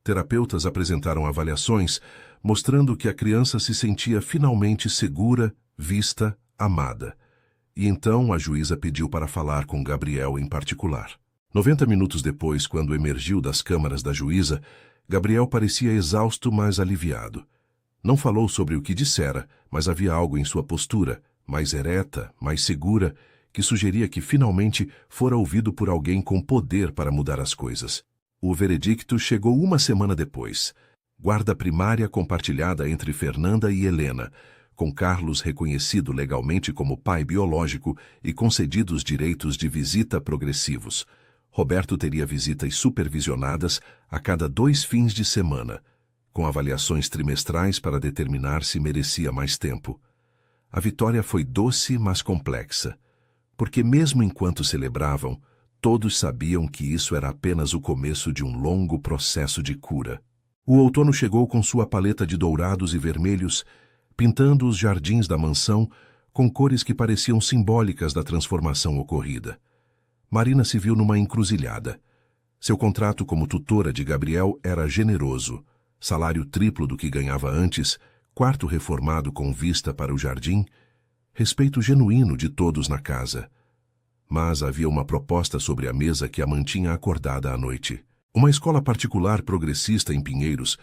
Terapeutas apresentaram avaliações mostrando que a criança se sentia finalmente segura, vista, amada. E então a juíza pediu para falar com Gabriel em particular. 90 minutos depois, quando emergiu das câmaras da juíza, Gabriel parecia exausto, mas aliviado. Não falou sobre o que dissera, mas havia algo em sua postura, mais ereta, mais segura, que sugeria que finalmente fora ouvido por alguém com poder para mudar as coisas. O veredicto chegou uma semana depois. Guarda primária compartilhada entre Fernanda e Helena, com Carlos reconhecido legalmente como pai biológico e concedidos direitos de visita progressivos. Roberto teria visitas supervisionadas a cada 2 fins de semana, com avaliações trimestrais para determinar se merecia mais tempo. A vitória foi doce, mas complexa, porque mesmo enquanto celebravam, todos sabiam que isso era apenas o começo de um longo processo de cura. O outono chegou com sua paleta de dourados e vermelhos, pintando os jardins da mansão com cores que pareciam simbólicas da transformação ocorrida. Marina se viu numa encruzilhada. Seu contrato como tutora de Gabriel era generoso, salário triplo do que ganhava antes, quarto reformado com vista para o jardim, respeito genuíno de todos na casa. Mas havia uma proposta sobre a mesa que a mantinha acordada à noite. Uma escola particular progressista em Pinheiros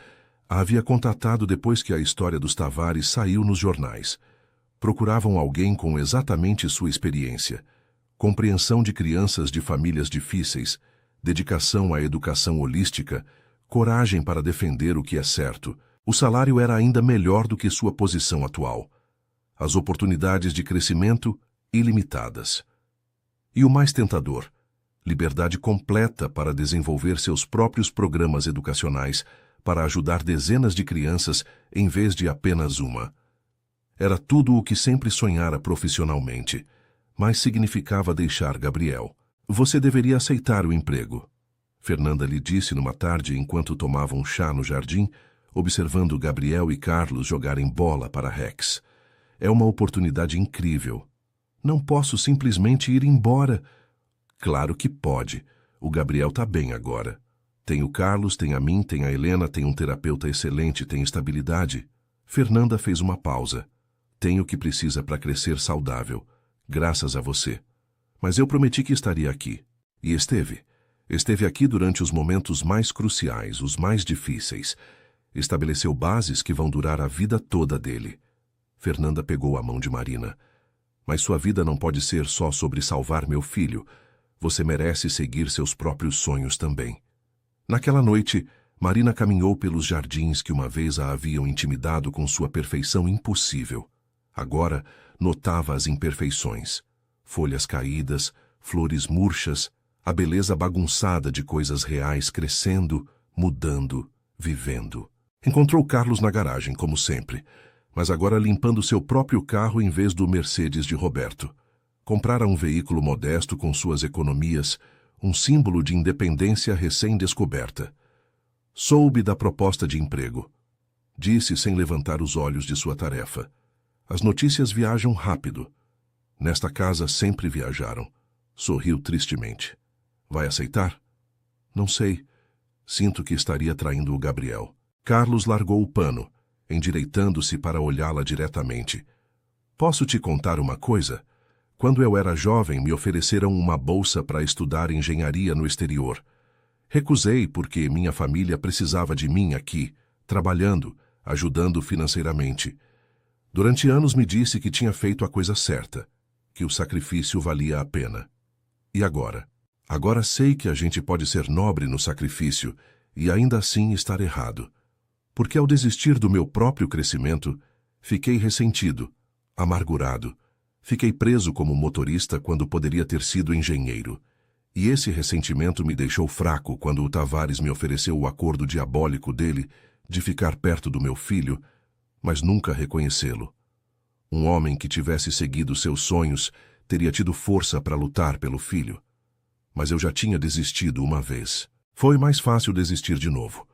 a havia contatado depois que a história dos Tavares saiu nos jornais. Procuravam alguém com exatamente sua experiência: compreensão de crianças de famílias difíceis, dedicação à educação holística, coragem para defender o que é certo. O salário era ainda melhor do que sua posição atual. As oportunidades de crescimento, ilimitadas. E o mais tentador: liberdade completa para desenvolver seus próprios programas educacionais, para ajudar dezenas de crianças em vez de apenas uma. Era tudo o que sempre sonhara profissionalmente, mas significava deixar Gabriel. Você deveria aceitar o emprego, Fernanda lhe disse numa tarde enquanto tomavam chá no jardim, observando Gabriel e Carlos jogarem bola para Rex. É uma oportunidade incrível. Não posso simplesmente ir embora. Claro que pode. O Gabriel tá bem agora. Tem o Carlos, tem a mim, tem a Helena, tem um terapeuta excelente, tem estabilidade. Fernanda fez uma pausa. Tem o que precisa para crescer saudável, graças a você. Mas eu prometi que estaria aqui. E esteve. Esteve aqui durante os momentos mais cruciais, os mais difíceis. Estabeleceu bases que vão durar a vida toda dele. Fernanda pegou a mão de Marina. Mas sua vida não pode ser só sobre salvar meu filho. Você merece seguir seus próprios sonhos também. Naquela noite, Marina caminhou pelos jardins que uma vez a haviam intimidado com sua perfeição impossível. Agora, notava as imperfeições. Folhas caídas, flores murchas, a beleza bagunçada de coisas reais crescendo, mudando, vivendo. Encontrou Carlos na garagem, como sempre, mas agora limpando seu próprio carro em vez do Mercedes de Roberto. Comprara um veículo modesto com suas economias, um símbolo de independência recém-descoberta. Soube da proposta de emprego. Disse sem levantar os olhos de sua tarefa. As notícias viajam rápido. Nesta casa sempre viajaram. Sorriu tristemente. Vai aceitar? Não sei. Sinto que estaria traindo o Gabriel. Carlos largou o pano, endireitando-se para olhá-la diretamente. Posso te contar uma coisa? Quando eu era jovem, me ofereceram uma bolsa para estudar engenharia no exterior. Recusei porque minha família precisava de mim aqui, trabalhando, ajudando financeiramente. Durante anos me disse que tinha feito a coisa certa, que o sacrifício valia a pena. E agora? Agora sei que a gente pode ser nobre no sacrifício e ainda assim estar errado. Porque ao desistir do meu próprio crescimento, fiquei ressentido, amargurado. Fiquei preso como motorista quando poderia ter sido engenheiro. E esse ressentimento me deixou fraco quando o Tavares me ofereceu o acordo diabólico dele de ficar perto do meu filho, mas nunca reconhecê-lo. Um homem que tivesse seguido seus sonhos teria tido força para lutar pelo filho. Mas eu já tinha desistido uma vez. Foi mais fácil desistir de novo.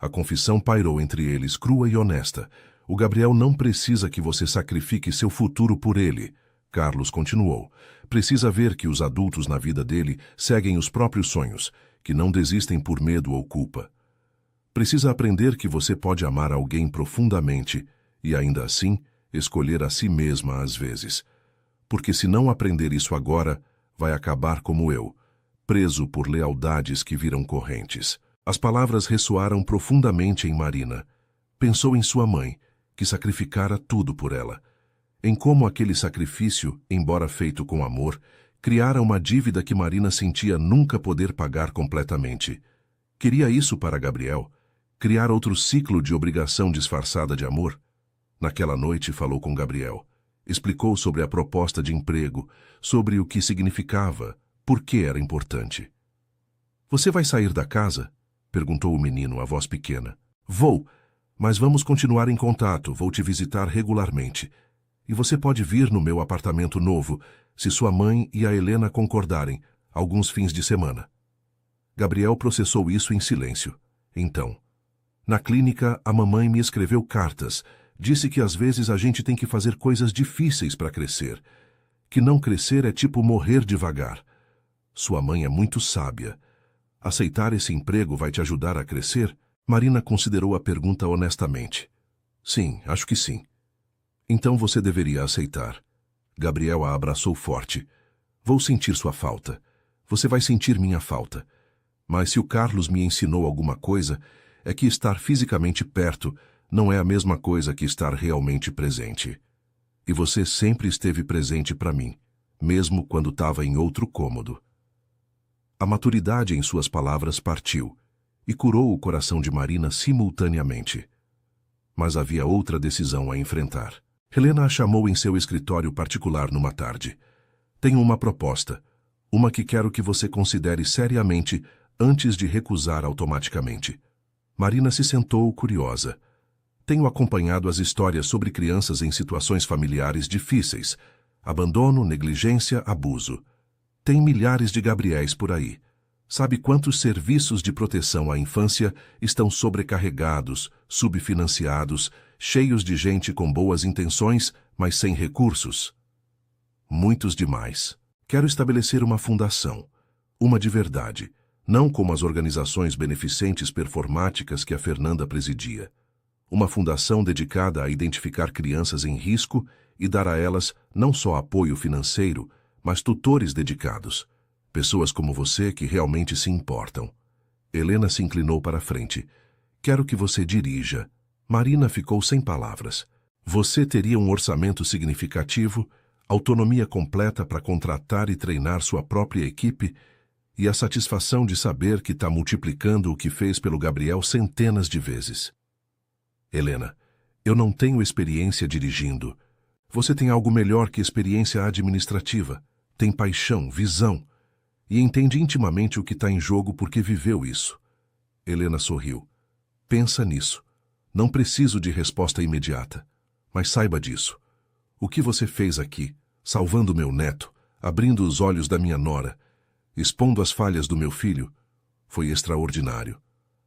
A confissão pairou entre eles, crua e honesta. O Gabriel não precisa que você sacrifique seu futuro por ele. Carlos continuou. Precisa ver que os adultos na vida dele seguem os próprios sonhos, que não desistem por medo ou culpa. Precisa aprender que você pode amar alguém profundamente e, ainda assim, escolher a si mesma às vezes. Porque se não aprender isso agora, vai acabar como eu, preso por lealdades que viram correntes. As palavras ressoaram profundamente em Marina. Pensou em sua mãe, que sacrificara tudo por ela. Em como aquele sacrifício, embora feito com amor, criara uma dívida que Marina sentia nunca poder pagar completamente. Queria isso para Gabriel? Criar outro ciclo de obrigação disfarçada de amor? Naquela noite falou com Gabriel. Explicou sobre a proposta de emprego, sobre o que significava, por que era importante. Você vai sair da casa? Perguntou o menino, a voz pequena. Vou, mas vamos continuar em contato, vou te visitar regularmente. E você pode vir no meu apartamento novo, se sua mãe e a Helena concordarem, alguns fins de semana. Gabriel processou isso em silêncio. Então, na clínica, a mamãe me escreveu cartas. Disse que às vezes a gente tem que fazer coisas difíceis para crescer. Que não crescer é tipo morrer devagar. Sua mãe é muito sábia. Aceitar esse emprego vai te ajudar a crescer? Marina considerou a pergunta honestamente. Sim, acho que sim. Então você deveria aceitar. Gabriel a abraçou forte. Vou sentir sua falta. Você vai sentir minha falta. Mas se o Carlos me ensinou alguma coisa, é que estar fisicamente perto não é a mesma coisa que estar realmente presente. E você sempre esteve presente para mim, mesmo quando estava em outro cômodo. A maturidade em suas palavras partiu e curou o coração de Marina simultaneamente. Mas havia outra decisão a enfrentar. Helena a chamou em seu escritório particular numa tarde. Tenho uma proposta, uma que quero que você considere seriamente antes de recusar automaticamente. Marina se sentou curiosa. Tenho acompanhado as histórias sobre crianças em situações familiares difíceis. Abandono, negligência, abuso. Tem milhares de Gabriéis por aí. Sabe quantos serviços de proteção à infância estão sobrecarregados, subfinanciados, cheios de gente com boas intenções, mas sem recursos? Muitos demais. Quero estabelecer uma fundação. Uma de verdade. Não como as organizações beneficentes performáticas que a Fernanda presidia. Uma fundação dedicada a identificar crianças em risco e dar a elas não só apoio financeiro, mas tutores dedicados. Pessoas como você que realmente se importam. Helena se inclinou para a frente. Quero que você dirija. Marina ficou sem palavras. Você teria um orçamento significativo, autonomia completa para contratar e treinar sua própria equipe e a satisfação de saber que está multiplicando o que fez pelo Gabriel centenas de vezes. Helena, eu não tenho experiência dirigindo. Você tem algo melhor que experiência administrativa. Tem paixão, visão. E entende intimamente o que está em jogo porque viveu isso. Helena sorriu. Pensa nisso. Não preciso de resposta imediata. Mas saiba disso. O que você fez aqui, salvando meu neto, abrindo os olhos da minha nora, expondo as falhas do meu filho, foi extraordinário.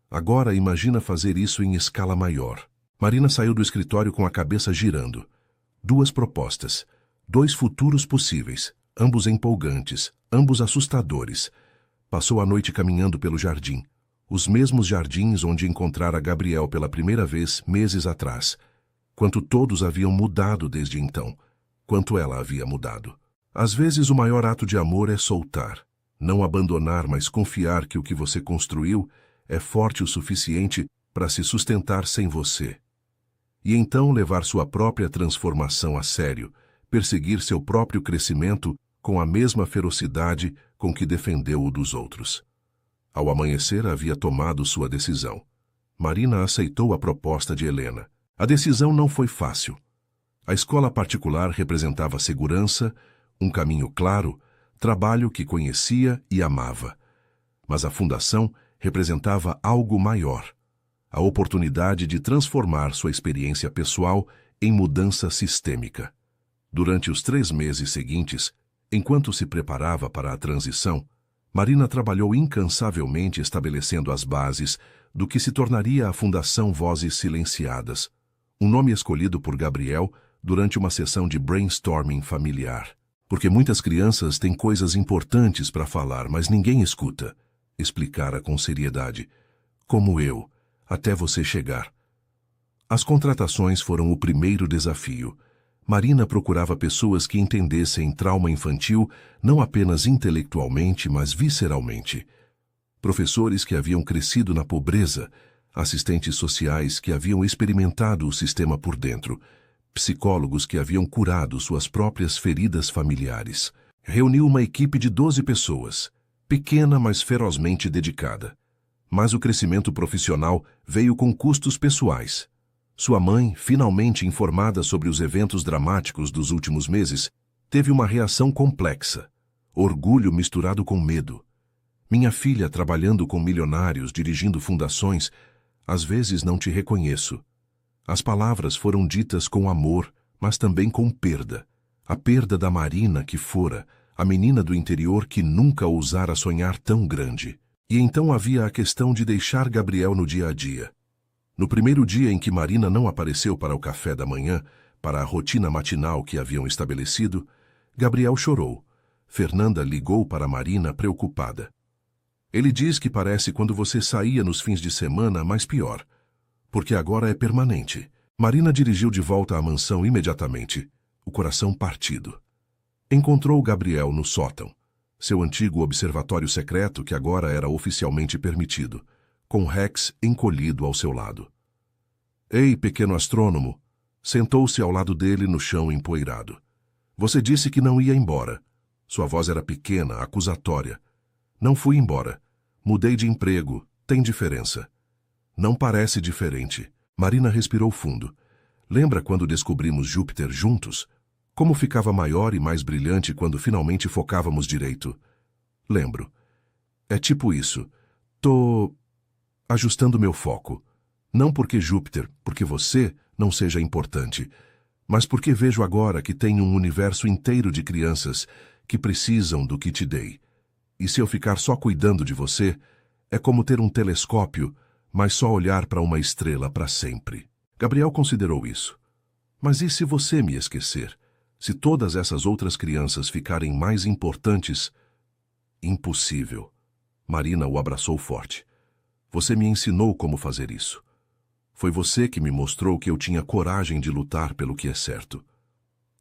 Agora imagina fazer isso em escala maior. Marina saiu do escritório com a cabeça girando. 2 propostas. 2 futuros possíveis. Ambos empolgantes, ambos assustadores. Passou a noite caminhando pelo jardim. Os mesmos jardins onde encontrara Gabriel pela primeira vez meses atrás. Quanto todos haviam mudado desde então. Quanto ela havia mudado. Às vezes o maior ato de amor é soltar. Não abandonar, mas confiar que o que você construiu é forte o suficiente para se sustentar sem você. E então levar sua própria transformação a sério, perseguir seu próprio crescimento com a mesma ferocidade com que defendeu o dos outros. Ao amanhecer, havia tomado sua decisão. Marina aceitou a proposta de Helena. A decisão não foi fácil. A escola particular representava segurança, um caminho claro, trabalho que conhecia e amava. Mas a fundação representava algo maior. A oportunidade de transformar sua experiência pessoal em mudança sistêmica. Durante os 3 meses seguintes, enquanto se preparava para a transição, Marina trabalhou incansavelmente estabelecendo as bases do que se tornaria a Fundação Vozes Silenciadas, um nome escolhido por Gabriel durante uma sessão de brainstorming familiar. Porque muitas crianças têm coisas importantes para falar, mas ninguém escuta, explicara com seriedade. Como eu, até você chegar. As contratações foram o primeiro desafio. Marina procurava pessoas que entendessem trauma infantil não apenas intelectualmente, mas visceralmente. Professores que haviam crescido na pobreza, assistentes sociais que haviam experimentado o sistema por dentro, psicólogos que haviam curado suas próprias feridas familiares. Reuniu uma equipe de 12 pessoas, pequena mas ferozmente dedicada. Mas o crescimento profissional veio com custos pessoais. Sua mãe, finalmente informada sobre os eventos dramáticos dos últimos meses, teve uma reação complexa. Orgulho misturado com medo. Minha filha, trabalhando com milionários, dirigindo fundações, às vezes não te reconheço. As palavras foram ditas com amor, mas também com perda. A perda da Marina que fora, a menina do interior que nunca ousara sonhar tão grande. E então havia a questão de deixar Gabriel no dia a dia. No primeiro dia em que Marina não apareceu para o café da manhã, para a rotina matinal que haviam estabelecido, Gabriel chorou. Fernanda ligou para Marina preocupada. Ele diz que parece quando você saía nos fins de semana, mas pior. Porque agora é permanente. Marina dirigiu de volta à mansão imediatamente, o coração partido. Encontrou Gabriel no sótão, seu antigo observatório secreto que agora era oficialmente permitido, com Rex encolhido ao seu lado. Ei, pequeno astrônomo! Sentou-se ao lado dele no chão empoeirado. Você disse que não ia embora. Sua voz era pequena, acusatória. Não fui embora. Mudei de emprego. Tem diferença. Não parece diferente. Marina respirou fundo. Lembra quando descobrimos Júpiter juntos? Como ficava maior e mais brilhante quando finalmente focávamos direito? Lembro. É tipo isso. ajustando meu foco. Não porque Júpiter, porque você não seja importante, mas porque vejo agora que tem um universo inteiro de crianças que precisam do que te dei. E se eu ficar só cuidando de você, é como ter um telescópio, mas só olhar para uma estrela para sempre. Gabriel considerou isso. Mas e se você me esquecer? Se todas essas outras crianças ficarem mais importantes? Impossível. Marina o abraçou forte. Você me ensinou como fazer isso. Foi você que me mostrou que eu tinha coragem de lutar pelo que é certo.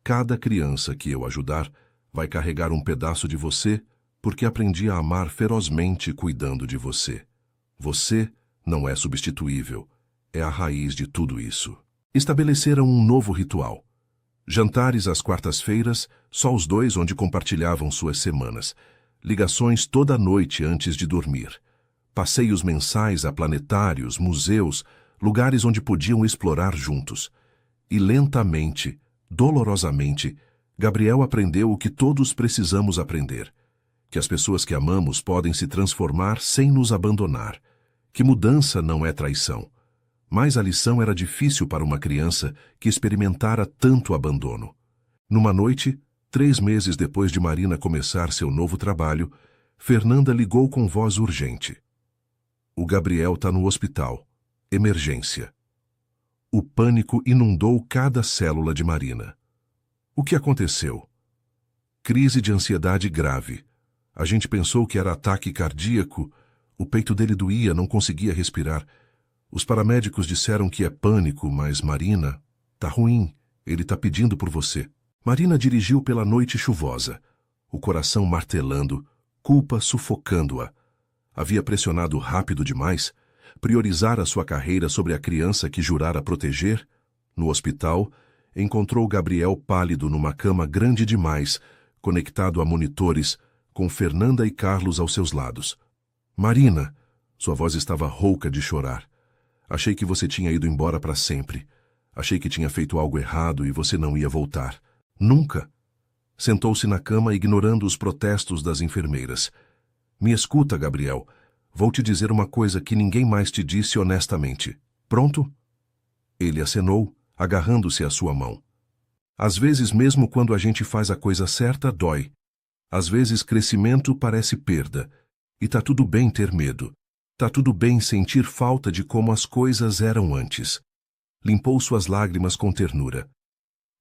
Cada criança que eu ajudar vai carregar um pedaço de você, porque aprendi a amar ferozmente cuidando de você. Você não é substituível. É a raiz de tudo isso. Estabeleceram um novo ritual. Jantares às quartas-feiras, só os dois onde compartilhavam suas semanas. Ligações toda noite antes de dormir. Passeios mensais a planetários, museus, lugares onde podiam explorar juntos. E lentamente, dolorosamente, Gabriel aprendeu o que todos precisamos aprender. Que as pessoas que amamos podem se transformar sem nos abandonar. Que mudança não é traição. Mas a lição era difícil para uma criança que experimentara tanto abandono. Numa noite, 3 meses depois de Marina começar seu novo trabalho, Fernanda ligou com voz urgente. O Gabriel tá no hospital. Emergência. O pânico inundou cada célula de Marina. O que aconteceu? Crise de ansiedade grave. A gente pensou que era ataque cardíaco. O peito dele doía, não conseguia respirar. Os paramédicos disseram que é pânico, mas Marina, tá ruim. Ele tá pedindo por você. Marina dirigiu pela noite chuvosa, o coração martelando, culpa sufocando-a. Havia pressionado rápido demais, priorizar a sua carreira sobre a criança que jurara proteger. No hospital, encontrou Gabriel pálido numa cama grande demais, conectado a monitores, com Fernanda e Carlos aos seus lados. Marina, sua voz estava rouca de chorar. Achei que você tinha ido embora para sempre. Achei que tinha feito algo errado e você não ia voltar. Nunca. Sentou-se na cama ignorando os protestos das enfermeiras. Me escuta, Gabriel. Vou te dizer uma coisa que ninguém mais te disse honestamente. Pronto? Ele acenou, agarrando-se à sua mão. Às vezes, mesmo quando a gente faz a coisa certa, dói. Às vezes, crescimento parece perda. E tá tudo bem ter medo. Tá tudo bem sentir falta de como as coisas eram antes. Limpou suas lágrimas com ternura.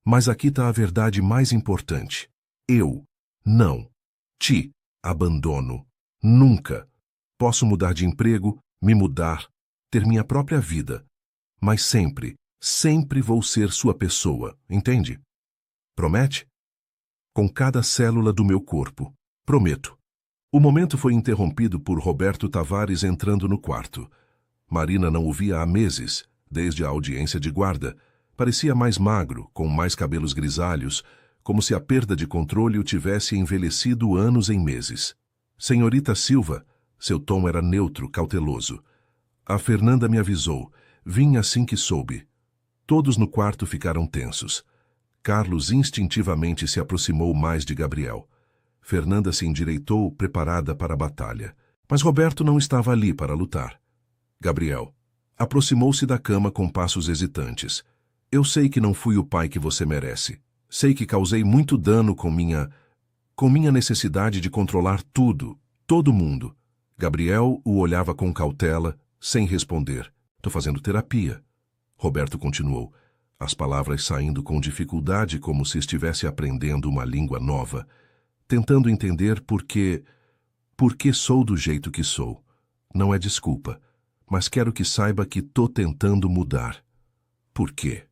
Mas aqui tá a verdade mais importante. Eu não te abandono. Nunca. Posso mudar de emprego, me mudar, ter minha própria vida. Mas sempre, sempre vou ser sua pessoa, entende? Promete? Com cada célula do meu corpo. Prometo. O momento foi interrompido por Roberto Tavares entrando no quarto. Marina não o via há meses, desde a audiência de guarda. Parecia mais magro, com mais cabelos grisalhos, como se a perda de controle o tivesse envelhecido anos em meses. Senhorita Silva, seu tom era neutro, cauteloso. A Fernanda me avisou. Vim assim que soube. Todos no quarto ficaram tensos. Carlos instintivamente se aproximou mais de Gabriel. Fernanda se endireitou, preparada para a batalha. Mas Roberto não estava ali para lutar. Gabriel aproximou-se da cama com passos hesitantes. Eu sei que não fui o pai que você merece. Sei que causei muito dano com minha necessidade de controlar tudo, todo mundo. Gabriel o olhava com cautela, sem responder. Tô fazendo terapia. Roberto continuou, as palavras saindo com dificuldade como se estivesse aprendendo uma língua nova. Tentando entender por que sou do jeito que sou. Não é desculpa, mas quero que saiba que tô tentando mudar. Por quê?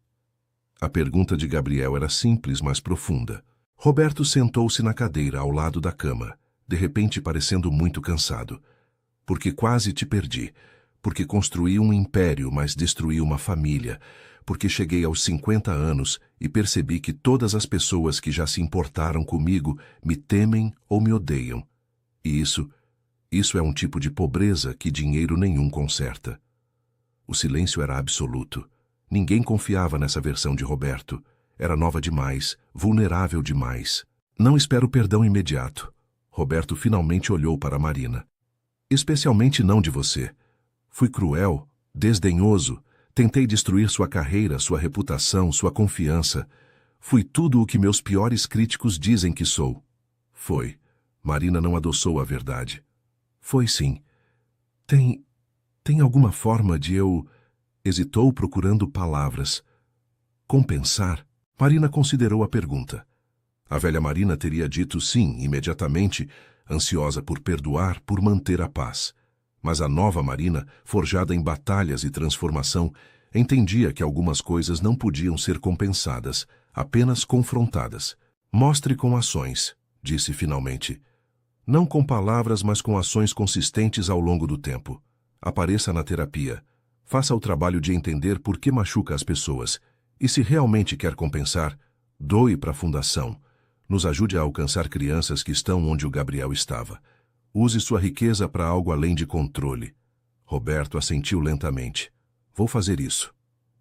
A pergunta de Gabriel era simples, mas profunda. Roberto sentou-se na cadeira ao lado da cama, de repente parecendo muito cansado. Porque quase te perdi. Porque construí um império, mas destruí uma família. Porque cheguei aos 50 anos e percebi que todas as pessoas que já se importaram comigo me temem ou me odeiam. E isso é um tipo de pobreza que dinheiro nenhum conserta. O silêncio era absoluto. Ninguém confiava nessa versão de Roberto. Era nova demais, vulnerável demais. Não espero perdão imediato. Roberto finalmente olhou para Marina. Especialmente não de você. Fui cruel, desdenhoso, tentei destruir sua carreira, sua reputação, sua confiança. Fui tudo o que meus piores críticos dizem que sou. Foi. Marina não adoçou a verdade. Foi sim. Tem alguma forma de eu... Hesitou procurando palavras. Compensar? Marina considerou a pergunta. A velha Marina teria dito sim imediatamente, ansiosa por perdoar, por manter a paz. Mas a nova Marina, forjada em batalhas e transformação, entendia que algumas coisas não podiam ser compensadas, apenas confrontadas. Mostre com ações, disse finalmente. Não com palavras, mas com ações consistentes ao longo do tempo. Apareça na terapia. Faça o trabalho de entender por que machuca as pessoas. E se realmente quer compensar, doe para a fundação. Nos ajude a alcançar crianças que estão onde o Gabriel estava. Use sua riqueza para algo além de controle. Roberto assentiu lentamente. Vou fazer isso.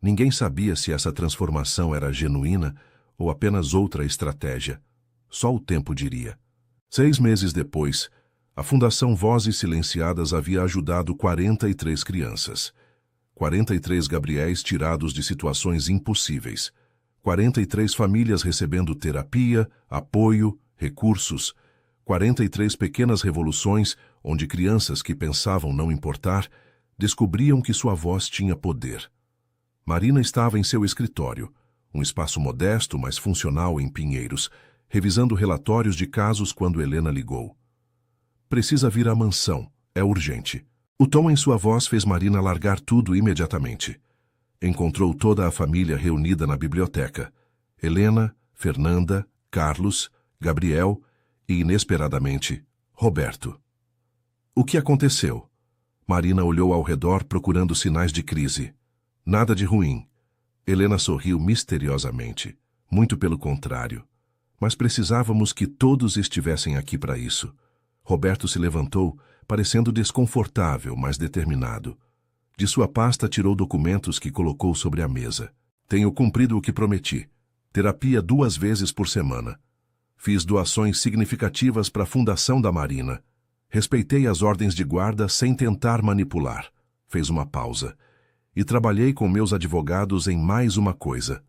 Ninguém sabia se essa transformação era genuína ou apenas outra estratégia. Só o tempo diria. 6 meses depois, a Fundação Vozes Silenciadas havia ajudado 43 crianças. 43 Gabriéis tirados de situações impossíveis. 43 famílias recebendo terapia, apoio, recursos. 43 pequenas revoluções onde crianças que pensavam não importar descobriam que sua voz tinha poder. Marina estava em seu escritório, um espaço modesto, mas funcional em Pinheiros, revisando relatórios de casos quando Helena ligou. Precisa vir à mansão, é urgente. O tom em sua voz fez Marina largar tudo imediatamente. Encontrou toda a família reunida na biblioteca. Helena, Fernanda, Carlos, Gabriel e, inesperadamente, Roberto. O que aconteceu? Marina olhou ao redor procurando sinais de crise. Nada de ruim. Helena sorriu misteriosamente. Muito pelo contrário. Mas precisávamos que todos estivessem aqui para isso. Roberto se levantou, parecendo desconfortável, mas determinado. De sua pasta tirou documentos que colocou sobre a mesa. Tenho cumprido o que prometi. Terapia 2 vezes por semana. Fiz doações significativas para a Fundação da Marina. Respeitei as ordens de guarda sem tentar manipular. Fez uma pausa. E trabalhei com meus advogados em mais uma coisa.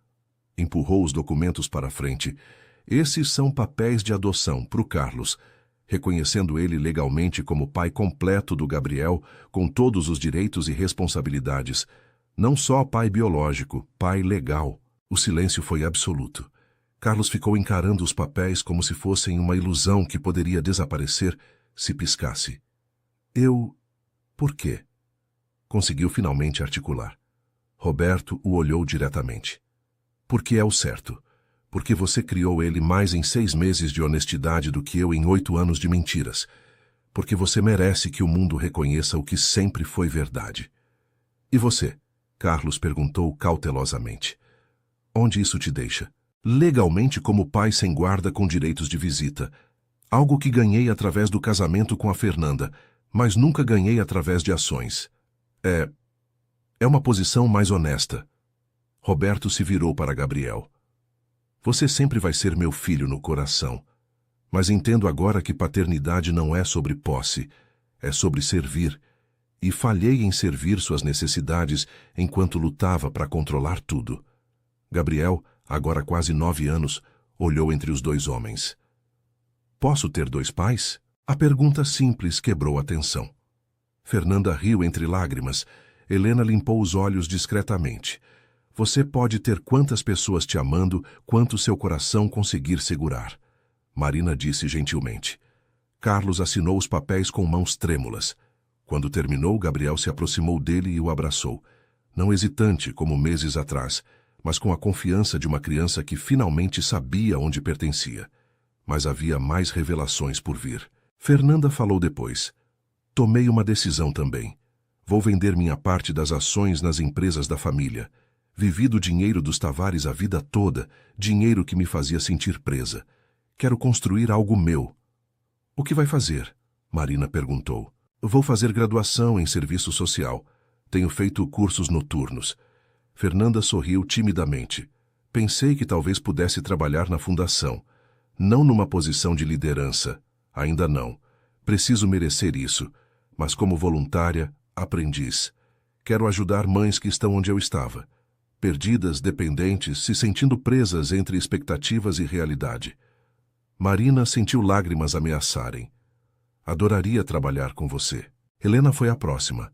Empurrou os documentos para frente. Esses são papéis de adoção para o Carlos, reconhecendo ele legalmente como pai completo do Gabriel, com todos os direitos e responsabilidades. Não só pai biológico, pai legal. O silêncio foi absoluto. Carlos ficou encarando os papéis como se fossem uma ilusão que poderia desaparecer se piscasse. Por quê? Conseguiu finalmente articular. Roberto o olhou diretamente. Porque é o certo. Porque você criou ele mais em 6 meses de honestidade do que eu em 8 anos de mentiras. Porque você merece que o mundo reconheça o que sempre foi verdade. E você? Carlos perguntou cautelosamente. Onde isso te deixa? Legalmente como pai sem guarda com direitos de visita. Algo que ganhei através do casamento com a Fernanda, mas nunca ganhei através de ações. É uma posição mais honesta. Roberto se virou para Gabriel. Você sempre vai ser meu filho no coração. Mas entendo agora que paternidade não é sobre posse, é sobre servir. E falhei em servir suas necessidades enquanto lutava para controlar tudo. Gabriel, agora quase 9 anos, olhou entre os 2 homens. Posso ter 2 pais? A pergunta simples quebrou a tensão. Fernanda riu entre lágrimas. Helena limpou os olhos discretamente. Você pode ter quantas pessoas te amando, quanto seu coração conseguir segurar. Marina disse gentilmente. Carlos assinou os papéis com mãos trêmulas. Quando terminou, Gabriel se aproximou dele e o abraçou. Não hesitante, como meses atrás, mas com a confiança de uma criança que finalmente sabia onde pertencia. Mas havia mais revelações por vir. Fernanda falou depois. Tomei uma decisão também. Vou vender minha parte das ações nas empresas da família. Vivi do dinheiro dos Tavares a vida toda, dinheiro que me fazia sentir presa. Quero construir algo meu. O que vai fazer? Marina perguntou. Vou fazer graduação em serviço social. Tenho feito cursos noturnos. Fernanda sorriu timidamente. Pensei que talvez pudesse trabalhar na fundação. Não numa posição de liderança. Ainda não. Preciso merecer isso. Mas como voluntária, aprendiz. Quero ajudar mães que estão onde eu estava. Perdidas, dependentes, se sentindo presas entre expectativas e realidade. Marina sentiu lágrimas ameaçarem. Adoraria trabalhar com você. Helena foi a próxima.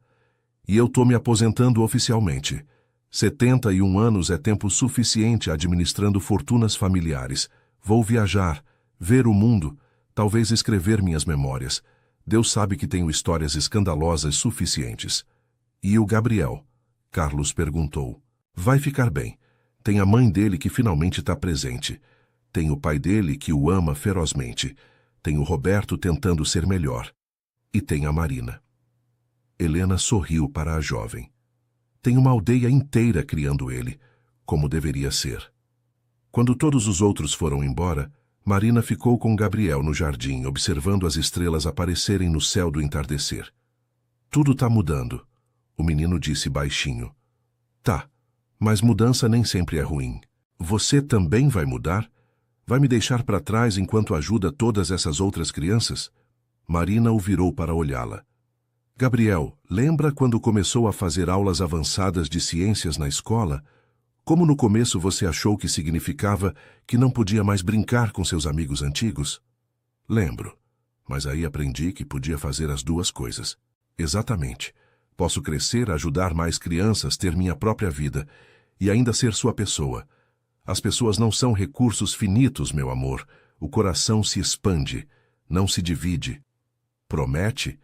E eu tô me aposentando oficialmente. 71 anos é tempo suficiente administrando fortunas familiares. Vou viajar, ver o mundo, talvez escrever minhas memórias. Deus sabe que tenho histórias escandalosas suficientes. E o Gabriel? Carlos perguntou. Vai ficar bem. Tem a mãe dele que finalmente está presente. Tem o pai dele que o ama ferozmente. Tem o Roberto tentando ser melhor. E tem a Marina. Helena sorriu para a jovem. Tem uma aldeia inteira criando ele, como deveria ser. Quando todos os outros foram embora, Marina ficou com Gabriel no jardim, observando as estrelas aparecerem no céu do entardecer. Tudo tá mudando, o menino disse baixinho. Tá, mas mudança nem sempre é ruim. Você também vai mudar? Vai me deixar para trás enquanto ajuda todas essas outras crianças? Marina o virou para olhá-la. Gabriel, lembra quando começou a fazer aulas avançadas de ciências na escola? Como no começo você achou que significava que não podia mais brincar com seus amigos antigos? Lembro, mas aí aprendi que podia fazer as duas coisas. Exatamente. Posso crescer, ajudar mais crianças, ter minha própria vida e ainda ser sua pessoa. As pessoas não são recursos finitos, meu amor. O coração se expande, não se divide. Promete?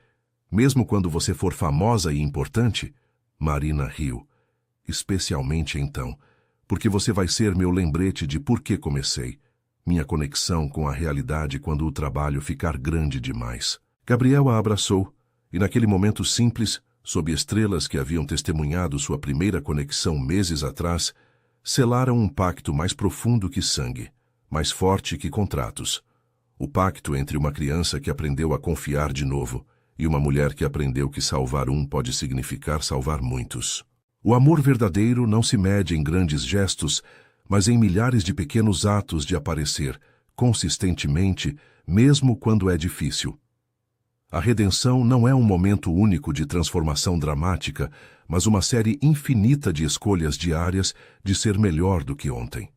Mesmo quando você for famosa e importante? Marina riu. Especialmente então, porque você vai ser meu lembrete de por que comecei. Minha conexão com a realidade quando o trabalho ficar grande demais. Gabriel a abraçou, e naquele momento simples, sob estrelas que haviam testemunhado sua primeira conexão meses atrás, selaram um pacto mais profundo que sangue, mais forte que contratos. O pacto entre uma criança que aprendeu a confiar de novo e uma mulher que aprendeu que salvar um pode significar salvar muitos. O amor verdadeiro não se mede em grandes gestos, mas em milhares de pequenos atos de aparecer, consistentemente, mesmo quando é difícil. A redenção não é um momento único de transformação dramática, mas uma série infinita de escolhas diárias de ser melhor do que ontem.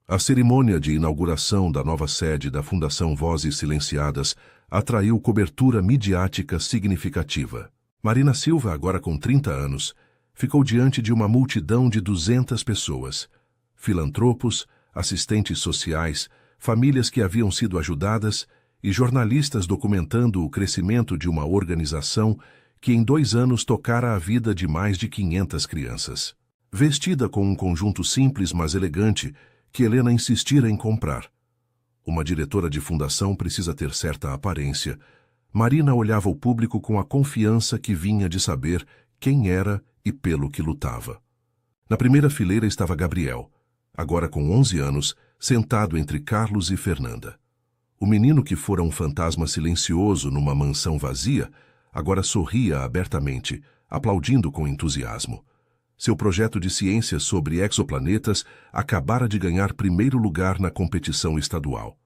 A cerimônia de inauguração da nova sede da Fundação Vozes Silenciadas atraiu cobertura midiática significativa. Marina Silva, agora com 30 anos, ficou diante de uma multidão de 200 pessoas. Filantropos, assistentes sociais, famílias que haviam sido ajudadas e jornalistas documentando o crescimento de uma organização que em 2 anos tocara a vida de mais de 500 crianças. Vestida com um conjunto simples mas elegante que Helena insistira em comprar. Uma diretora de fundação precisa ter certa aparência. Marina olhava o público com a confiança que vinha de saber quem era e pelo que lutava. Na primeira fileira estava Gabriel, agora com 11 anos, sentado entre Carlos e Fernanda. O menino que fora um fantasma silencioso numa mansão vazia, agora sorria abertamente, aplaudindo com entusiasmo. Seu projeto de ciência sobre exoplanetas acabara de ganhar primeiro lugar na competição estadual.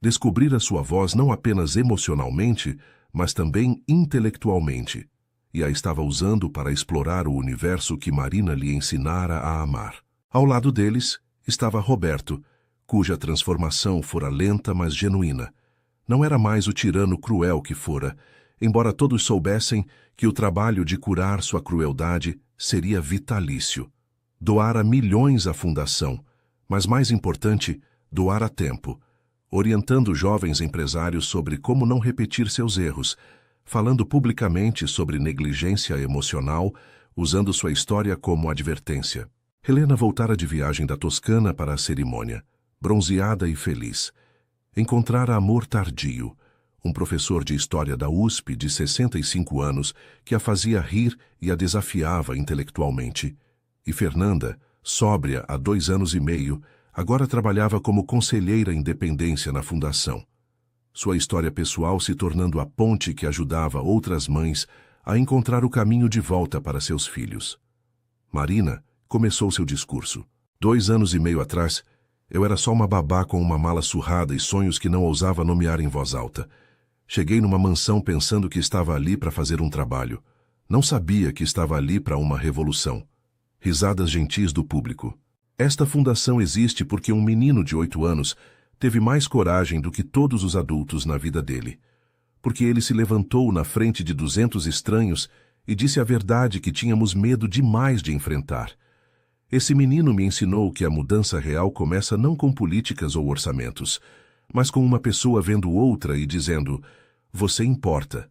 Descobrira sua voz não apenas emocionalmente, mas também intelectualmente, e a estava usando para explorar o universo que Marina lhe ensinara a amar. Ao lado deles estava Roberto, cuja transformação fora lenta mas genuína. Não era mais o tirano cruel que fora, embora todos soubessem que o trabalho de curar sua crueldade seria vitalício. Doara milhões à fundação, mas mais importante, doara tempo, orientando jovens empresários sobre como não repetir seus erros, falando publicamente sobre negligência emocional, usando sua história como advertência. Helena voltara de viagem da Toscana para a cerimônia, bronzeada e feliz. Encontrara amor tardio, um professor de história da USP de 65 anos que a fazia rir e a desafiava intelectualmente. E Fernanda, sóbria há 2 anos e meio, agora trabalhava como conselheira em dependência na fundação. Sua história pessoal se tornando a ponte que ajudava outras mães a encontrar o caminho de volta para seus filhos. Marina começou seu discurso. 2 anos e meio atrás, eu era só uma babá com uma mala surrada e sonhos que não ousava nomear em voz alta. Cheguei numa mansão pensando que estava ali para fazer um trabalho. Não sabia que estava ali para uma revolução. Risadas gentis do público. Esta fundação existe porque um menino de 8 anos teve mais coragem do que todos os adultos na vida dele. Porque ele se levantou na frente de 200 estranhos e disse a verdade que tínhamos medo demais de enfrentar. Esse menino me ensinou que a mudança real começa não com políticas ou orçamentos, mas com uma pessoa vendo outra e dizendo: você importa,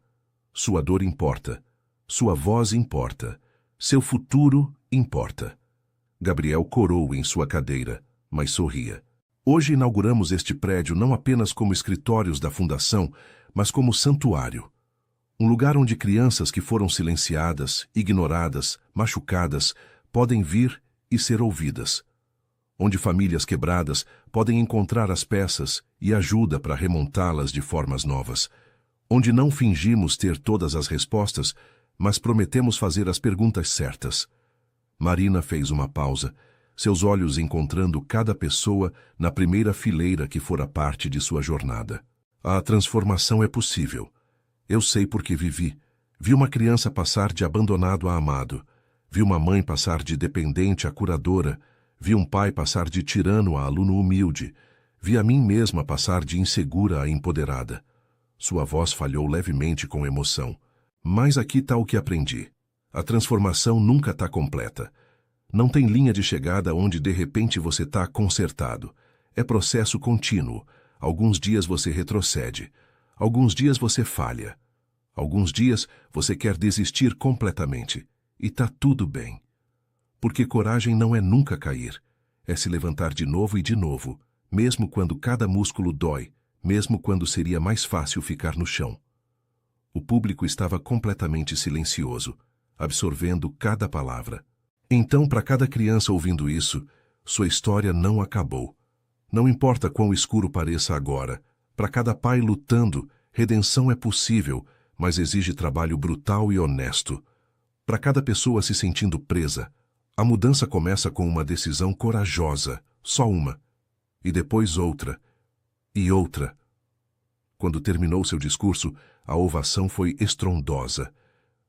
sua dor importa, sua voz importa, seu futuro importa. Gabriel corou em sua cadeira, mas sorria. Hoje inauguramos este prédio não apenas como escritórios da Fundação, mas como santuário. Um lugar onde crianças que foram silenciadas, ignoradas, machucadas, podem vir e ser ouvidas. Onde famílias quebradas podem encontrar as peças e ajuda para remontá-las de formas novas. Onde não fingimos ter todas as respostas, mas prometemos fazer as perguntas certas. Marina fez uma pausa, seus olhos encontrando cada pessoa na primeira fileira que fora parte de sua jornada. A transformação é possível. Eu sei porque vivi. Vi uma criança passar de abandonado a amado. Vi uma mãe passar de dependente a curadora. Vi um pai passar de tirano a aluno humilde. Vi a mim mesma passar de insegura a empoderada. Sua voz falhou levemente com emoção. Mas aqui está o que aprendi. A transformação nunca está completa. Não tem linha de chegada onde de repente você está consertado. É processo contínuo. Alguns dias você retrocede. Alguns dias você falha. Alguns dias você quer desistir completamente. E tá tudo bem. Porque coragem não é nunca cair. É se levantar de novo, mesmo quando cada músculo dói, mesmo quando seria mais fácil ficar no chão. O público estava completamente silencioso, absorvendo cada palavra. Então, para cada criança ouvindo isso, sua história não acabou. Não importa quão escuro pareça agora, para cada pai lutando, redenção é possível, mas exige trabalho brutal e honesto. Para cada pessoa se sentindo presa, a mudança começa com uma decisão corajosa, só uma, e depois outra, e outra. Quando terminou seu discurso, a ovação foi estrondosa.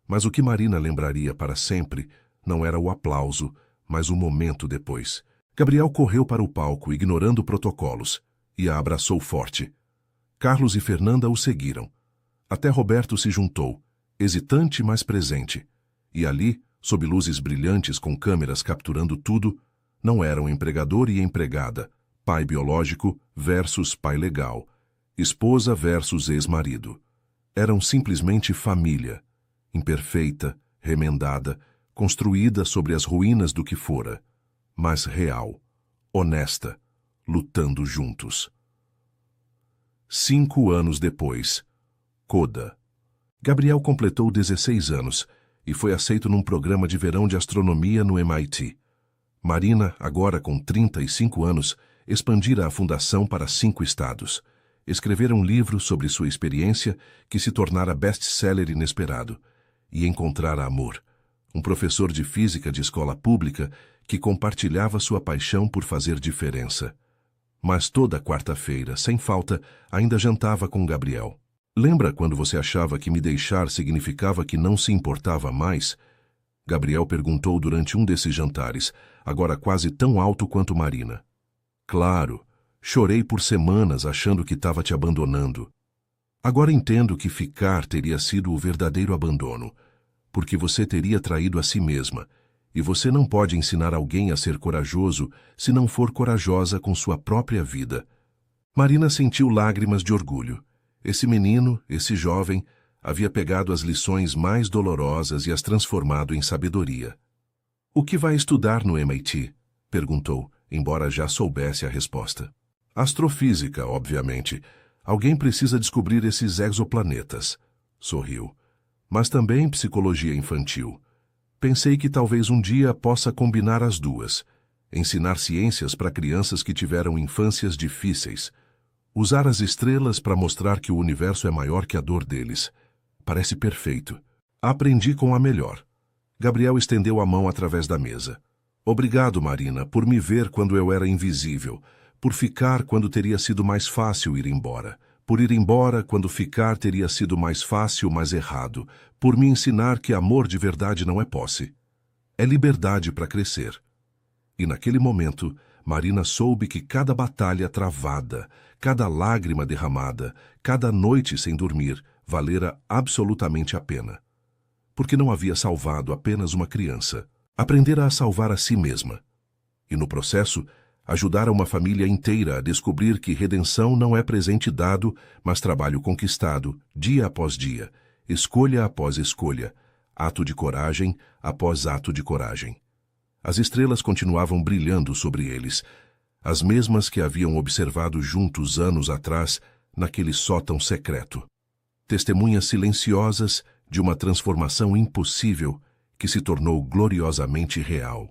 Mas o que Marina lembraria para sempre não era o aplauso, mas o momento depois. Gabriel correu para o palco, ignorando protocolos, e a abraçou forte. Carlos e Fernanda o seguiram. Até Roberto se juntou, hesitante, mas presente. E ali, sob luzes brilhantes com câmeras capturando tudo, não eram empregador e empregada, pai biológico versus pai legal, esposa versus ex-marido. Eram simplesmente família, imperfeita, remendada, construída sobre as ruínas do que fora, mas real, honesta, lutando juntos. 5 anos depois, Coda. Gabriel completou 16 anos e foi aceito num programa de verão de astronomia no MIT. Marina, agora com 35 anos, expandira a fundação para 5 estados. Escrevera um livro sobre sua experiência que se tornara best-seller inesperado. E encontrara amor. Um professor de física de escola pública que compartilhava sua paixão por fazer diferença. Mas toda quarta-feira, sem falta, ainda jantava com Gabriel. Lembra quando você achava que me deixar significava que não se importava mais? Gabriel perguntou durante um desses jantares, agora quase tão alto quanto Marina. Claro, chorei por semanas achando que estava te abandonando. Agora entendo que ficar teria sido o verdadeiro abandono, porque você teria traído a si mesma, e você não pode ensinar alguém a ser corajoso se não for corajosa com sua própria vida. Marina sentiu lágrimas de orgulho. Esse menino, esse jovem, havia pegado as lições mais dolorosas e as transformado em sabedoria. O que vai estudar no MIT? Perguntou, embora já soubesse a resposta. Astrofísica, obviamente. Alguém precisa descobrir esses exoplanetas. Sorriu. Mas também psicologia infantil. Pensei que talvez um dia possa combinar as duas. Ensinar ciências para crianças que tiveram infâncias difíceis. Usar as estrelas para mostrar que o universo é maior que a dor deles. Parece perfeito. Aprendi com a melhor. Gabriel estendeu a mão através da mesa. Obrigado, Marina, por me ver quando eu era invisível, por ficar quando teria sido mais fácil ir embora, por ir embora quando ficar teria sido mais fácil, mas errado, por me ensinar que amor de verdade não é posse. É liberdade para crescer. E naquele momento, Marina soube que cada batalha travada, cada lágrima derramada, cada noite sem dormir, valera absolutamente a pena. Porque não havia salvado apenas uma criança. Aprendera a salvar a si mesma. E no processo, ajudara uma família inteira a descobrir que redenção não é presente dado, mas trabalho conquistado, dia após dia, escolha após escolha, ato de coragem após ato de coragem. As estrelas continuavam brilhando sobre eles, as mesmas que haviam observado juntos anos atrás, naquele sótão secreto. Testemunhas silenciosas de uma transformação impossível que se tornou gloriosamente real.